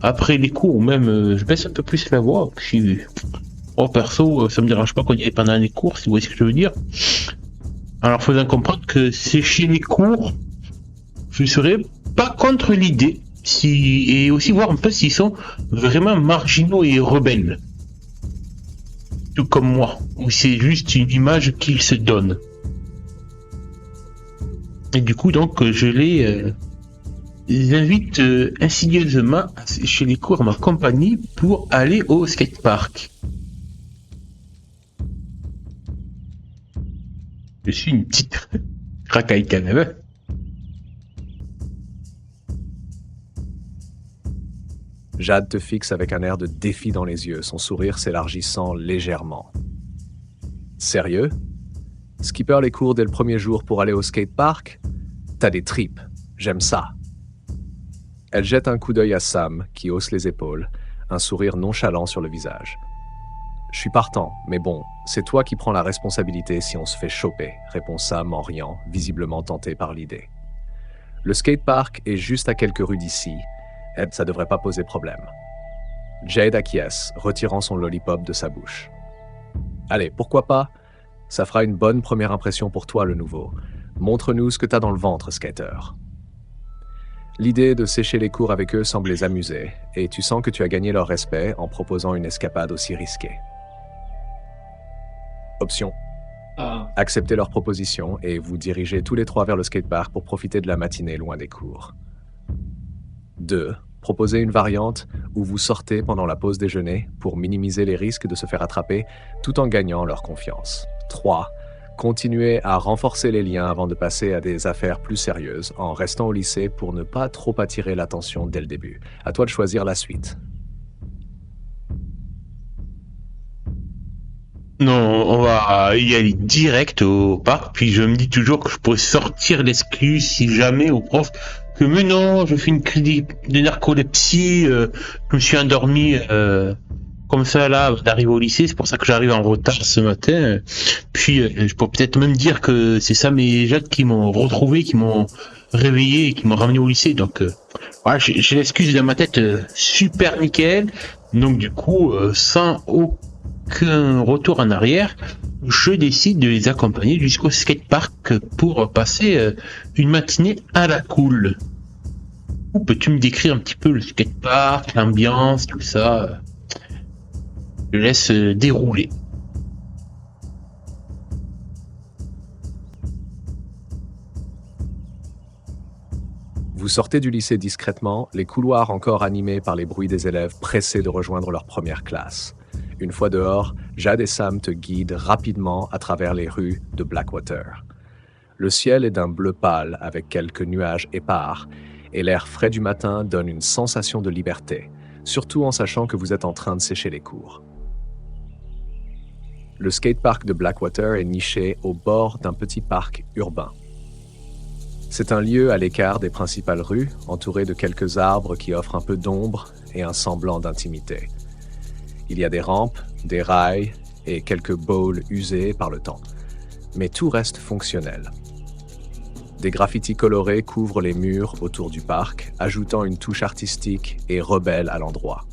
après les cours ou même je baisse un peu plus la voix. Puis, perso, ça me dérange pas qu'on y aille pendant les cours, si vous voyez ce que je veux dire. Alors faisant comprendre que sécher les cours, je serais pas contre l'idée, et aussi voir un peu s'ils sont vraiment marginaux et rebelles. Tout comme moi, ou c'est juste une image qu'ils se donnent. Et du coup, donc, je les invite insidieusement à sécher les cours en ma compagnie pour aller au skatepark. Je suis une petite racaille quand même. Jade te fixe avec un air de défi dans les yeux, son sourire s'élargissant légèrement. Sérieux? Skipper les cours dès le premier jour pour aller au skatepark? T'as des tripes, j'aime ça. Elle jette un coup d'œil à Sam, qui hausse les épaules, un sourire nonchalant sur le visage. Je suis partant, mais bon, c'est toi qui prends la responsabilité si on se fait choper, répond Sam en riant, visiblement tenté par l'idée. Le skatepark est juste à quelques rues d'ici, et ça devrait pas poser problème. Jade acquiesce, retirant son lollipop de sa bouche. Allez, pourquoi pas? Ça fera une bonne première impression pour toi, le nouveau. Montre-nous ce que t'as dans le ventre, skater. L'idée de sécher les cours avec eux semble les amuser, et tu sens que tu as gagné leur respect en proposant une escapade aussi risquée. Option. Acceptez leur proposition et vous dirigez tous les trois vers le skatepark pour profiter de la matinée loin des cours. 2. Proposez une variante où vous sortez pendant la pause déjeuner pour minimiser les risques de se faire attraper tout en gagnant leur confiance. 3. Continuez à renforcer les liens avant de passer à des affaires plus sérieuses en restant au lycée pour ne pas trop attirer l'attention dès le début. À toi de choisir la suite. Non, on va y aller direct au parc, puis je me dis toujours que je pourrais sortir l'excuse si jamais au prof que mais non, je fais une crise de narcolepsie, je me suis endormi comme ça là d'arriver au lycée, c'est pour ça que j'arrive en retard ce matin. Puis je pourrais peut-être même dire que c'est Sam et Jade qui m'ont retrouvé, qui m'ont réveillé et qui m'ont ramené au lycée. Donc voilà, j'ai l'excuse dans ma tête super nickel. Donc du coup, sans aucun retour en arrière, je décide de les accompagner jusqu'au skatepark pour passer une matinée à la cool. Où peux-tu me décrire un petit peu le skatepark, l'ambiance, tout ça? Je laisse dérouler. Vous sortez du lycée discrètement, les couloirs encore animés par les bruits des élèves pressés de rejoindre leur première classe. Une fois dehors, Jade et Sam te guident rapidement à travers les rues de Blackwater. Le ciel est d'un bleu pâle avec quelques nuages épars et l'air frais du matin donne une sensation de liberté, surtout en sachant que vous êtes en train de sécher les cours. Le skatepark de Blackwater est niché au bord d'un petit parc urbain. C'est un lieu à l'écart des principales rues, entouré de quelques arbres qui offrent un peu d'ombre et un semblant d'intimité. Il y a des rampes, des rails et quelques bowls usés par le temps. Mais tout reste fonctionnel. Des graffitis colorés couvrent les murs autour du parc, ajoutant une touche artistique et rebelle à l'endroit.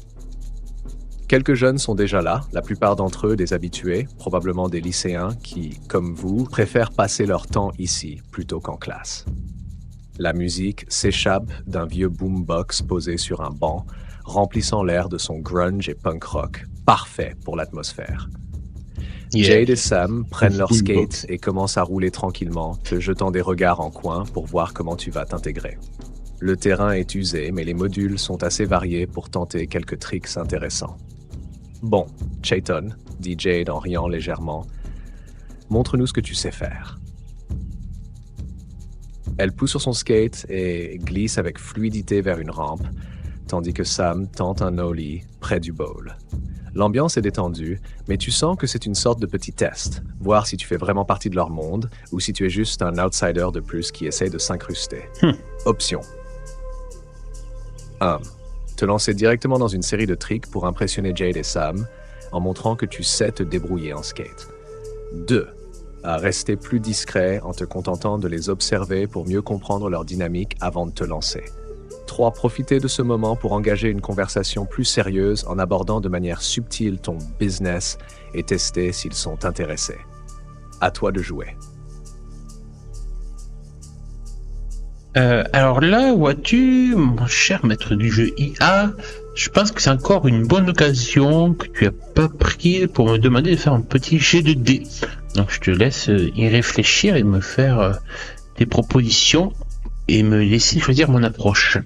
Quelques jeunes sont déjà là, la plupart d'entre eux des habitués, probablement des lycéens qui, comme vous, préfèrent passer leur temps ici plutôt qu'en classe. La musique s'échappe d'un vieux boombox posé sur un banc, remplissant l'air de son grunge et punk rock, parfait pour l'atmosphère. Jade et Sam prennent leur skate et commencent à rouler tranquillement, te jetant des regards en coin pour voir comment tu vas t'intégrer. Le terrain est usé, mais les modules sont assez variés pour tenter quelques tricks intéressants. Bon, Chayton, dit Jade en riant légèrement, montre-nous ce que tu sais faire. Elle pousse sur son skate et glisse avec fluidité vers une rampe, tandis que Sam tente un ollie près du bowl. L'ambiance est détendue, mais tu sens que c'est une sorte de petit test, voir si tu fais vraiment partie de leur monde ou si tu es juste un outsider de plus qui essaie de s'incruster. Option 1. Te lancer directement dans une série de tricks pour impressionner Jade et Sam, en montrant que tu sais te débrouiller en skate. 2. À rester plus discret en te contentant de les observer pour mieux comprendre leur dynamique avant de te lancer. 3. Profiter de ce moment pour engager une conversation plus sérieuse en abordant de manière subtile ton business et tester s'ils sont intéressés. À toi de jouer. Alors là, vois-tu, mon cher maître du jeu IA, je pense que c'est encore une bonne occasion que tu as pas pris pour me demander de faire un petit jet de dés. Donc je te laisse y réfléchir et me faire des propositions et me laisser choisir mon approche.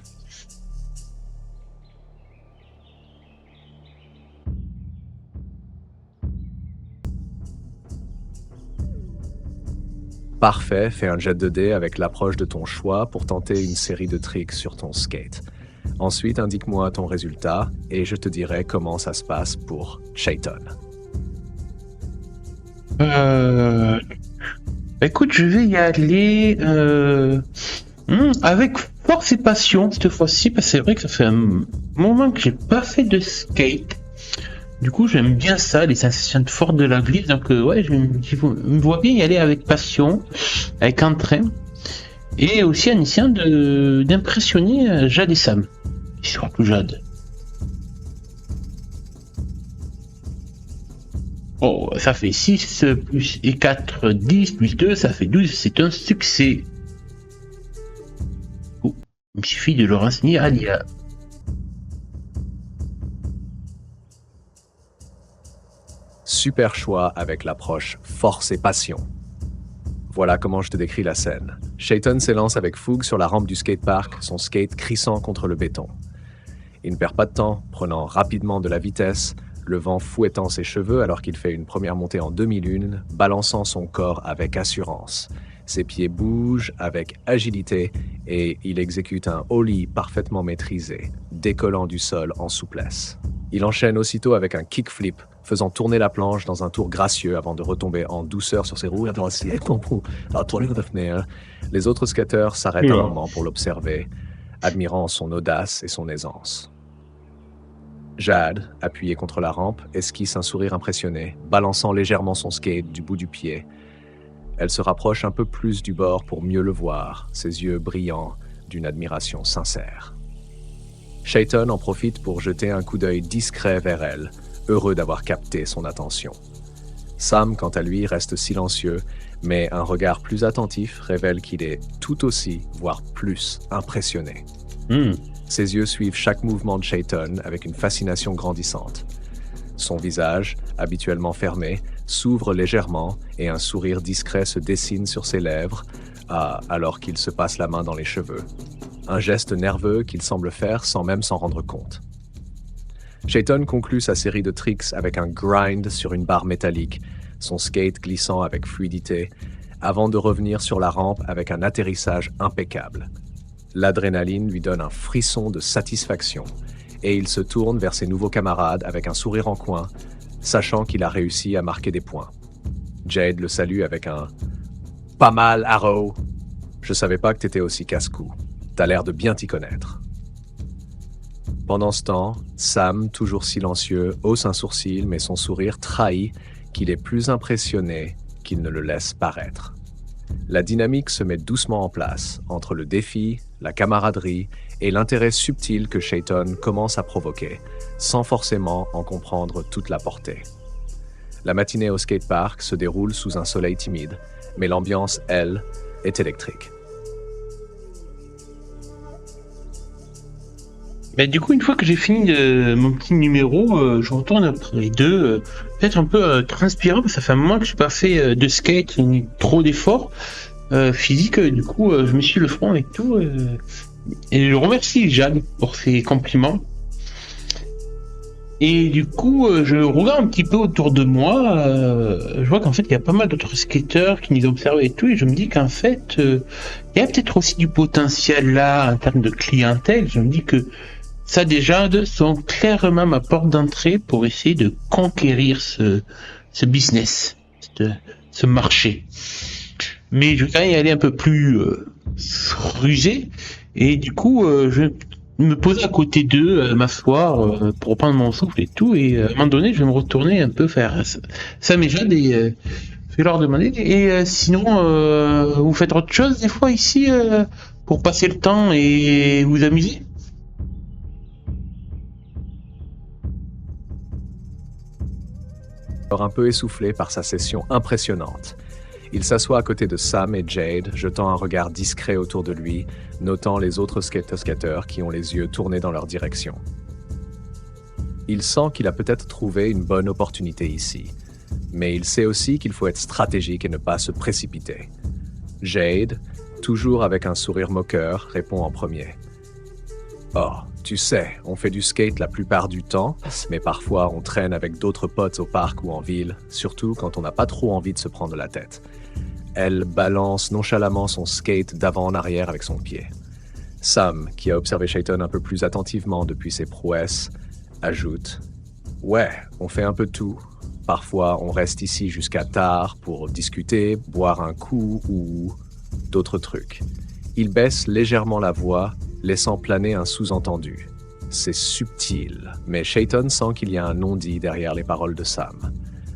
Parfait, fais un jet de dés avec l'approche de ton choix pour tenter une série de tricks sur ton skate. Ensuite, indique-moi ton résultat et je te dirai comment ça se passe pour Chayton. Écoute, je vais y aller avec force et passion cette fois-ci, parce que c'est vrai que ça fait un moment que j'ai pas fait de skate. Du coup, j'aime bien ça, les sensations fortes de la glisse. Donc, ouais, je me vois bien y aller avec passion, avec entrain, et aussi en essayant d'impressionner Jade et Sam. Et surtout Jade. Oh, ça fait 6 plus et 4, 10 plus 2, ça fait 12, c'est un succès. Oh, il me suffit de le renseigner à l'IA. Super choix avec l'approche force et passion. Voilà comment je te décris la scène. Chayton s'élance avec fougue sur la rampe du skatepark, son skate crissant contre le béton. Il ne perd pas de temps, prenant rapidement de la vitesse, le vent fouettant ses cheveux alors qu'il fait une première montée en demi-lune, balançant son corps avec assurance. Ses pieds bougent avec agilité et il exécute un ollie parfaitement maîtrisé, décollant du sol en souplesse. Il enchaîne aussitôt avec un kickflip, faisant tourner la planche dans un tour gracieux avant de retomber en douceur sur ses roues. Les autres skateurs s'arrêtent un moment pour l'observer, admirant son audace et son aisance. Jade, appuyée contre la rampe, esquisse un sourire impressionné, balançant légèrement son skate du bout du pied. Elle se rapproche un peu plus du bord pour mieux le voir, ses yeux brillants d'une admiration sincère. Chayton en profite pour jeter un coup d'œil discret vers elle, heureux d'avoir capté son attention. Sam, quant à lui, reste silencieux, mais un regard plus attentif révèle qu'il est tout aussi, voire plus, impressionné. Ses yeux suivent chaque mouvement de Chayton avec une fascination grandissante. Son visage, habituellement fermé, s'ouvre légèrement et un sourire discret se dessine sur ses lèvres alors qu'il se passe la main dans les cheveux. Un geste nerveux qu'il semble faire sans même s'en rendre compte. Chayton conclut sa série de tricks avec un grind sur une barre métallique, son skate glissant avec fluidité, avant de revenir sur la rampe avec un atterrissage impeccable. L'adrénaline lui donne un frisson de satisfaction et il se tourne vers ses nouveaux camarades avec un sourire en coin, sachant qu'il a réussi à marquer des points. Jade le salue avec un « Pas mal, Arrow. Je savais pas que t'étais aussi casse-cou. T'as l'air de bien t'y connaître. » Pendant ce temps, Sam, toujours silencieux, hausse un sourcil, mais son sourire trahit qu'il est plus impressionné qu'il ne le laisse paraître. La dynamique se met doucement en place entre le défi, la camaraderie et l'intérêt subtil que Chayton commence à provoquer, sans forcément en comprendre toute la portée. La matinée au skatepark se déroule sous un soleil timide, mais l'ambiance, elle, est électrique. Du coup, une fois que j'ai fini mon petit numéro, je retourne après les deux, peut-être un peu transpirant, parce que ça fait un moment que je n'ai pas fait de skate, ni trop d'efforts physiques. Du coup, je me suis le front et tout. Et je remercie Jade pour ses compliments. Et du coup, je regarde un petit peu autour de moi. Je vois qu'en fait, il y a pas mal d'autres skateurs qui nous observent et tout. Et je me dis qu'en fait, il y a peut-être aussi du potentiel là en termes de clientèle. Je me dis que ça déjà sont clairement ma porte d'entrée pour essayer de conquérir ce business, ce marché. Mais je vais quand même y aller un peu plus rusé. Et du coup, je vais me poser à côté d'eux, m'asseoir pour reprendre mon souffle et tout. Et à un moment donné, je vais me retourner un peu faire ça mais Jade et je vais leur demander. Et sinon, vous faites autre chose des fois ici pour passer le temps et vous amuser? Un peu essoufflé par sa session impressionnante. Il s'assoit à côté de Sam et Jade, jetant un regard discret autour de lui, notant les autres skateurs qui ont les yeux tournés dans leur direction. Il sent qu'il a peut-être trouvé une bonne opportunité ici, mais il sait aussi qu'il faut être stratégique et ne pas se précipiter. Jade, toujours avec un sourire moqueur, répond en premier. « Oh, tu sais, on fait du skate la plupart du temps, mais parfois on traîne avec d'autres potes au parc ou en ville, surtout quand on n'a pas trop envie de se prendre la tête. » Elle balance nonchalamment son skate d'avant en arrière avec son pied. Sam, qui a observé Shaiton un peu plus attentivement depuis ses prouesses, ajoute « Ouais, on fait un peu tout. Parfois, on reste ici jusqu'à tard pour discuter, boire un coup ou d'autres trucs. » Il baisse légèrement la voix, laissant planer un sous-entendu. C'est subtil, mais Shaiton sent qu'il y a un non-dit derrière les paroles de Sam.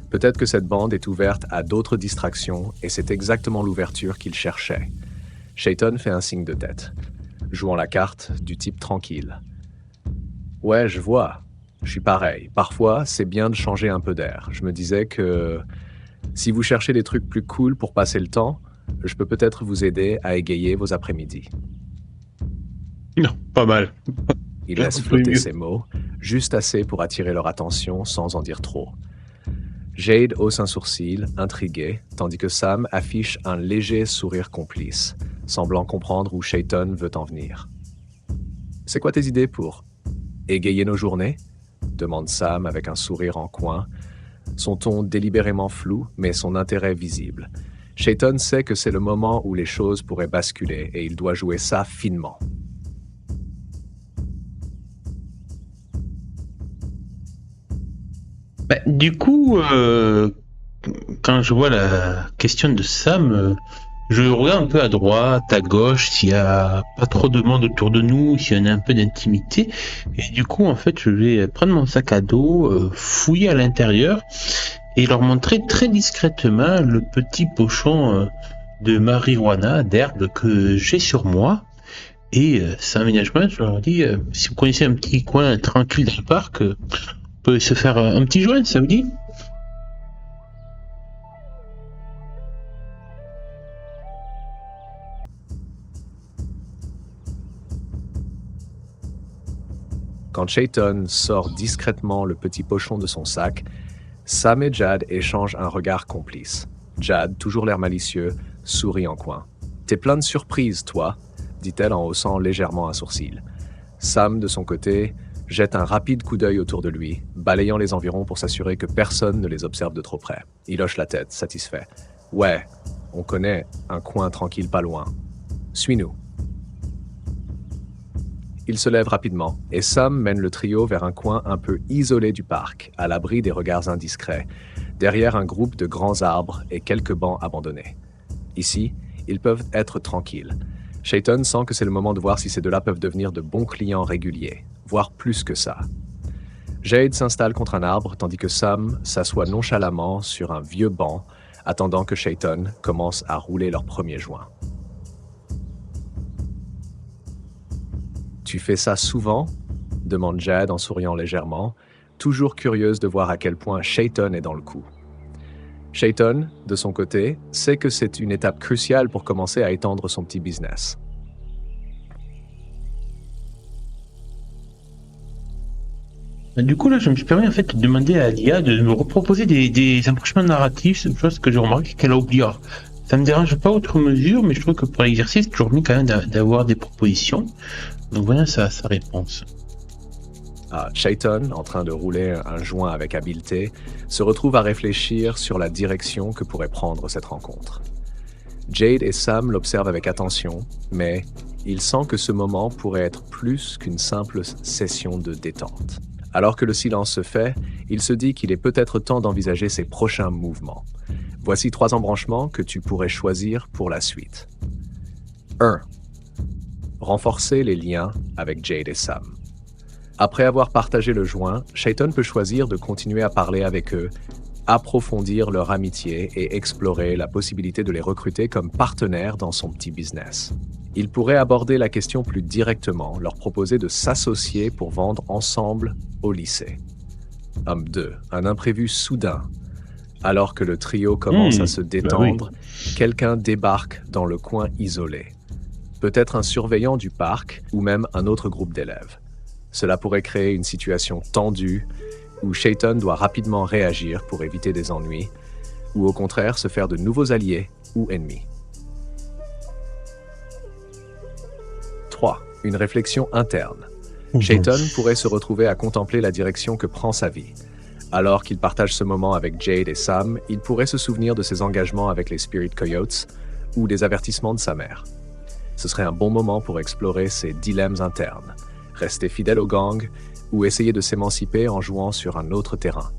Peut-être que cette bande est ouverte à d'autres distractions et c'est exactement l'ouverture qu'il cherchait. Shaiton fait un signe de tête, jouant la carte du type tranquille. « Ouais, je vois. Je suis pareil. Parfois, c'est bien de changer un peu d'air. Je me disais que si vous cherchez des trucs plus cool pour passer le temps, je peux peut-être vous aider à égayer vos après-midi. » Non, pas mal. Il laisse flotter ses mots, juste assez pour attirer leur attention sans en dire trop. Jade hausse un sourcil, intrigué, tandis que Sam affiche un léger sourire complice, semblant comprendre où Shaiton veut en venir. « C'est quoi tes idées pour égayer nos journées ?» demande Sam avec un sourire en coin, son ton délibérément flou, mais son intérêt visible. Shaiton sait que c'est le moment où les choses pourraient basculer et il doit jouer ça finement. Du coup, quand je vois la question de Sam, je regarde un peu à droite, à gauche, s'il y a pas trop de monde autour de nous, s'il y en a un peu d'intimité. Et du coup, en fait, je vais prendre mon sac à dos, fouiller à l'intérieur et leur montrer très discrètement le petit pochon de marijuana, d'herbe que j'ai sur moi. Et sans aménagement, je leur dis, si vous connaissez un petit coin tranquille dans le parc, on peut se faire un petit joint, ça vous dit ? Quand Shaiton sort discrètement le petit pochon de son sac, Sam et Jade échangent un regard complice. Jade, toujours l'air malicieux, sourit en coin. « T'es plein de surprises, toi », dit-elle en haussant légèrement un sourcil. Sam, de son côté, jette un rapide coup d'œil autour de lui, balayant les environs pour s'assurer que personne ne les observe de trop près. Il hoche la tête, satisfait. « Ouais, on connaît un coin tranquille pas loin. Suis-nous. » Il se lève rapidement, et Sam mène le trio vers un coin un peu isolé du parc, à l'abri des regards indiscrets, derrière un groupe de grands arbres et quelques bancs abandonnés. Ici, ils peuvent être tranquilles. Shaiton sent que c'est le moment de voir si ces deux-là peuvent devenir de bons clients réguliers, voire plus que ça. Jade s'installe contre un arbre, tandis que Sam s'assoit nonchalamment sur un vieux banc, attendant que Shaiton commence à rouler leur premier joint. « Tu fais ça souvent ?» demande Jade en souriant légèrement, toujours curieuse de voir à quel point Shaiton est dans le coup. Shaiton, de son côté, sait que c'est une étape cruciale pour commencer à étendre son petit business. Du coup, là, je me suis permis en fait de demander à l'IA de me reproposer des approchements narratifs, c'est une chose que j'ai remarqué qu'elle a oublié. Alors, ça me dérange pas outre mesure, mais je trouve que pour l'exercice, c'est toujours mieux quand même d'avoir des propositions. Donc voilà sa réponse. Shaiton, en train de rouler un joint avec habileté, se retrouve à réfléchir sur la direction que pourrait prendre cette rencontre. Jade et Sam l'observent avec attention, mais il sent que ce moment pourrait être plus qu'une simple session de détente. Alors que le silence se fait, il se dit qu'il est peut-être temps d'envisager ses prochains mouvements. Voici 3 embranchements que tu pourrais choisir pour la suite. 1. Renforcer les liens avec Jade et Sam. Après avoir partagé le joint, Shaiton peut choisir de continuer à parler avec eux, approfondir leur amitié et explorer la possibilité de les recruter comme partenaires dans son petit business. Il pourrait aborder la question plus directement, leur proposer de s'associer pour vendre ensemble au lycée. Homme 2, un imprévu soudain. Alors que le trio commence à se détendre, quelqu'un débarque dans le coin isolé. Peut-être un surveillant du parc ou même un autre groupe d'élèves. Cela pourrait créer une situation tendue où Shaiton doit rapidement réagir pour éviter des ennuis ou au contraire se faire de nouveaux alliés ou ennemis. 3. Une réflexion interne. Shaiton pourrait se retrouver à contempler la direction que prend sa vie. Alors qu'il partage ce moment avec Jade et Sam, il pourrait se souvenir de ses engagements avec les Spirit Coyotes ou des avertissements de sa mère. Ce serait un bon moment pour explorer ses dilemmes internes, rester fidèle au gang ou essayer de s'émanciper en jouant sur un autre terrain.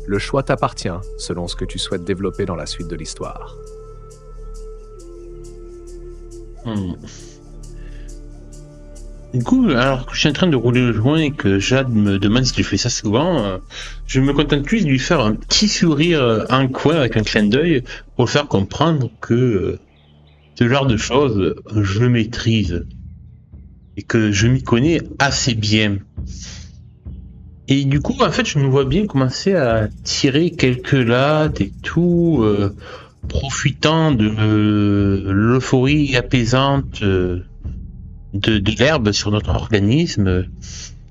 Le choix t'appartient selon ce que tu souhaites développer dans la suite de l'histoire. Du coup, alors que je suis en train de rouler le joint et que Jade me demande si je fais ça souvent, je me contente plus de lui faire un petit sourire en coin avec un clin d'œil pour le faire comprendre que ce genre de choses, je maîtrise et que je m'y connais assez bien. Et du coup, en fait, je me vois bien commencer à tirer quelques lattes et tout, profitant de l'euphorie apaisante de l'herbe sur notre organisme.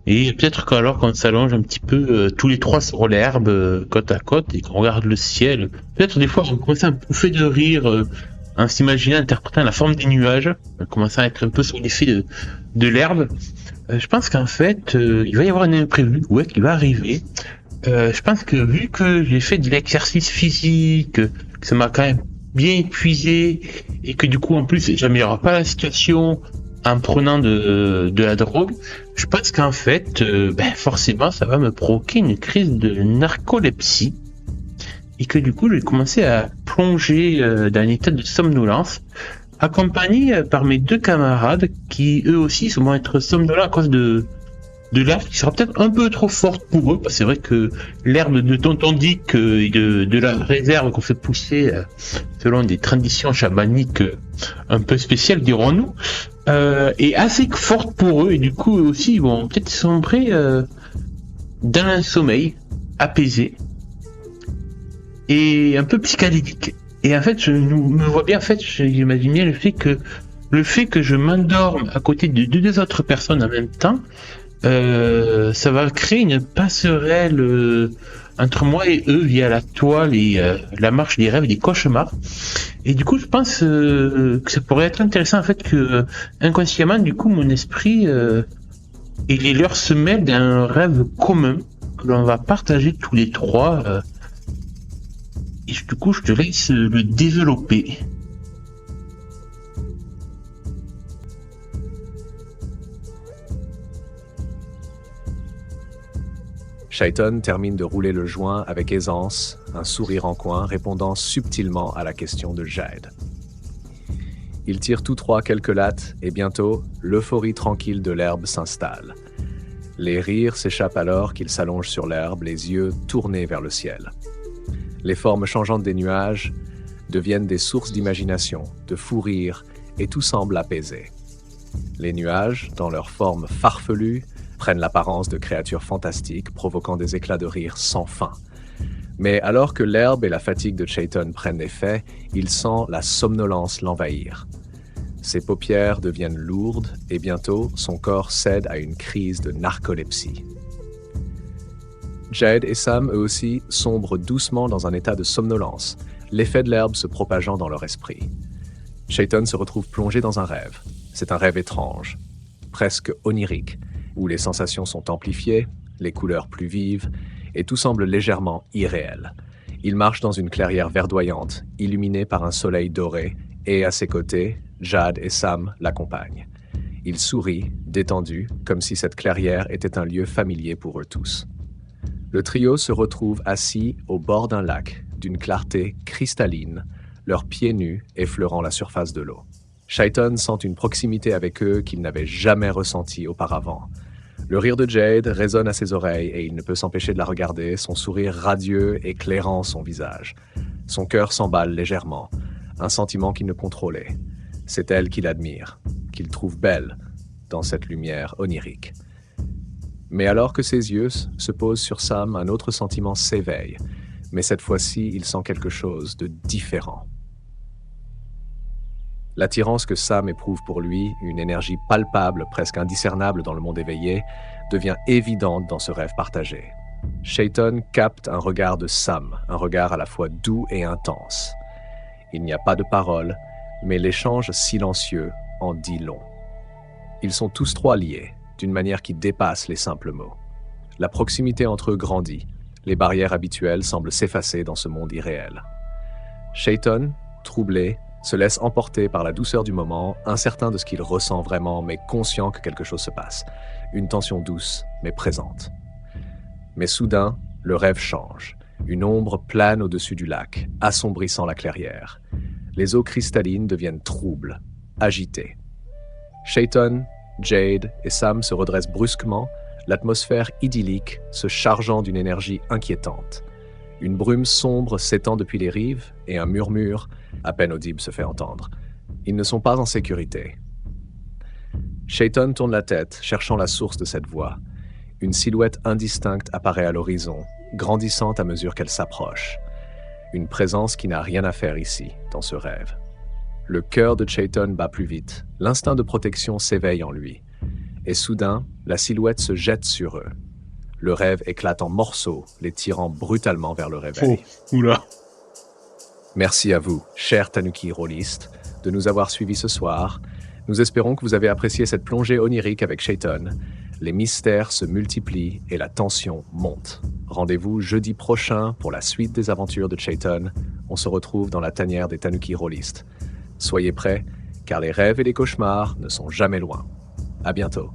Et peut-être qu'alors qu'on s'allonge un petit peu tous les trois sur l'herbe, côte à côte, et qu'on regarde le ciel, peut-être des fois on commence à pouffer de rire en s'imaginant interprétant la forme des nuages, on commence à être un peu sur l'effet de l'herbe. Je pense qu'en fait, il va y avoir un imprévu qui va arriver. Je pense que vu que j'ai fait de l'exercice physique, que ça m'a quand même bien épuisé, et que du coup en plus j'améliore pas la situation en prenant de la drogue, je pense qu'en fait, forcément ça va me provoquer une crise de narcolepsie, et que du coup je vais commencer à plonger dans un état de somnolence, accompagné par mes deux camarades qui eux aussi vont être somnolents à cause de l'herbe qui sera peut-être un peu trop forte pour eux, parce que c'est vrai que l'herbe de Tonton Dick et de la réserve qu'on fait pousser selon des traditions chamaniques un peu spéciales, dirons-nous, est assez forte pour eux, et du coup eux aussi ils vont peut-être sombrer dans un sommeil apaisé et un peu psychédélique. Et en fait, je me vois bien, en fait, j'imagine bien le fait que je m'endorme à côté de deux autres personnes en même temps, ça va créer une passerelle entre moi et eux via la toile et la marche des rêves et des cauchemars. Et du coup, je pense que ça pourrait être intéressant, en fait, que inconsciemment, du coup, mon esprit et les leurs se mêlent d'un rêve commun que l'on va partager tous les trois. Et du coup, je te laisse le développer. Shaiton termine de rouler le joint avec aisance, un sourire en coin, répondant subtilement à la question de Jade. Ils tirent tous trois quelques lattes et bientôt, l'euphorie tranquille de l'herbe s'installe. Les rires s'échappent alors qu'ils s'allongent sur l'herbe, les yeux tournés vers le ciel. Les formes changeantes des nuages deviennent des sources d'imagination, de fous rires, et tout semble apaisé. Les nuages, dans leur forme farfelue, prennent l'apparence de créatures fantastiques, provoquant des éclats de rire sans fin. Mais alors que l'herbe et la fatigue de Shaiton prennent effet, il sent la somnolence l'envahir. Ses paupières deviennent lourdes et bientôt, son corps cède à une crise de narcolepsie. Jade et Sam, eux aussi, sombrent doucement dans un état de somnolence, l'effet de l'herbe se propageant dans leur esprit. Shaiton se retrouve plongé dans un rêve. C'est un rêve étrange, presque onirique, où les sensations sont amplifiées, les couleurs plus vives, et tout semble légèrement irréel. Il marche dans une clairière verdoyante, illuminée par un soleil doré, et à ses côtés, Jade et Sam l'accompagnent. Il sourit, détendu, comme si cette clairière était un lieu familier pour eux tous. Le trio se retrouve assis au bord d'un lac, d'une clarté cristalline, leurs pieds nus effleurant la surface de l'eau. Shaiton sent une proximité avec eux qu'il n'avait jamais ressentie auparavant. Le rire de Jade résonne à ses oreilles et il ne peut s'empêcher de la regarder, son sourire radieux éclairant son visage. Son cœur s'emballe légèrement, un sentiment qu'il ne contrôlait. C'est elle qu'il admire, qu'il trouve belle, dans cette lumière onirique. Mais alors que ses yeux se posent sur Sam, un autre sentiment s'éveille, mais cette fois-ci, il sent quelque chose de différent. L'attirance que Sam éprouve pour lui, une énergie palpable, presque indiscernable dans le monde éveillé, devient évidente dans ce rêve partagé. Shaiton capte un regard de Sam, un regard à la fois doux et intense. Il n'y a pas de paroles, mais l'échange silencieux en dit long. Ils sont tous trois liés, d'une manière qui dépasse les simples mots. La proximité entre eux grandit, les barrières habituelles semblent s'effacer dans ce monde irréel. Shaiton, troublé, se laisse emporter par la douceur du moment, incertain de ce qu'il ressent vraiment, mais conscient que quelque chose se passe. Une tension douce, mais présente. Mais soudain, le rêve change. Une ombre plane au-dessus du lac, assombrissant la clairière. Les eaux cristallines deviennent troubles, agitées. Chayton, Jade et Sam se redressent brusquement, l'atmosphère idyllique se chargeant d'une énergie inquiétante. Une brume sombre s'étend depuis les rives et un murmure, à peine audible, se fait entendre. Ils ne sont pas en sécurité. Chayton tourne la tête, cherchant la source de cette voix. Une silhouette indistincte apparaît à l'horizon, grandissant à mesure qu'elle s'approche. Une présence qui n'a rien à faire ici, dans ce rêve. Le cœur de Chayton bat plus vite, l'instinct de protection s'éveille en lui. Et soudain, la silhouette se jette sur eux. Le rêve éclate en morceaux, les tirant brutalement vers le réveil. Oh, oula. Merci à vous, chers Tanuki rôlistes, de nous avoir suivis ce soir. Nous espérons que vous avez apprécié cette plongée onirique avec Chayton. Les mystères se multiplient et la tension monte. Rendez-vous jeudi prochain pour la suite des aventures de Chayton. On se retrouve dans la tanière des Tanuki rôlistes. Soyez prêts, car les rêves et les cauchemars ne sont jamais loin. À bientôt.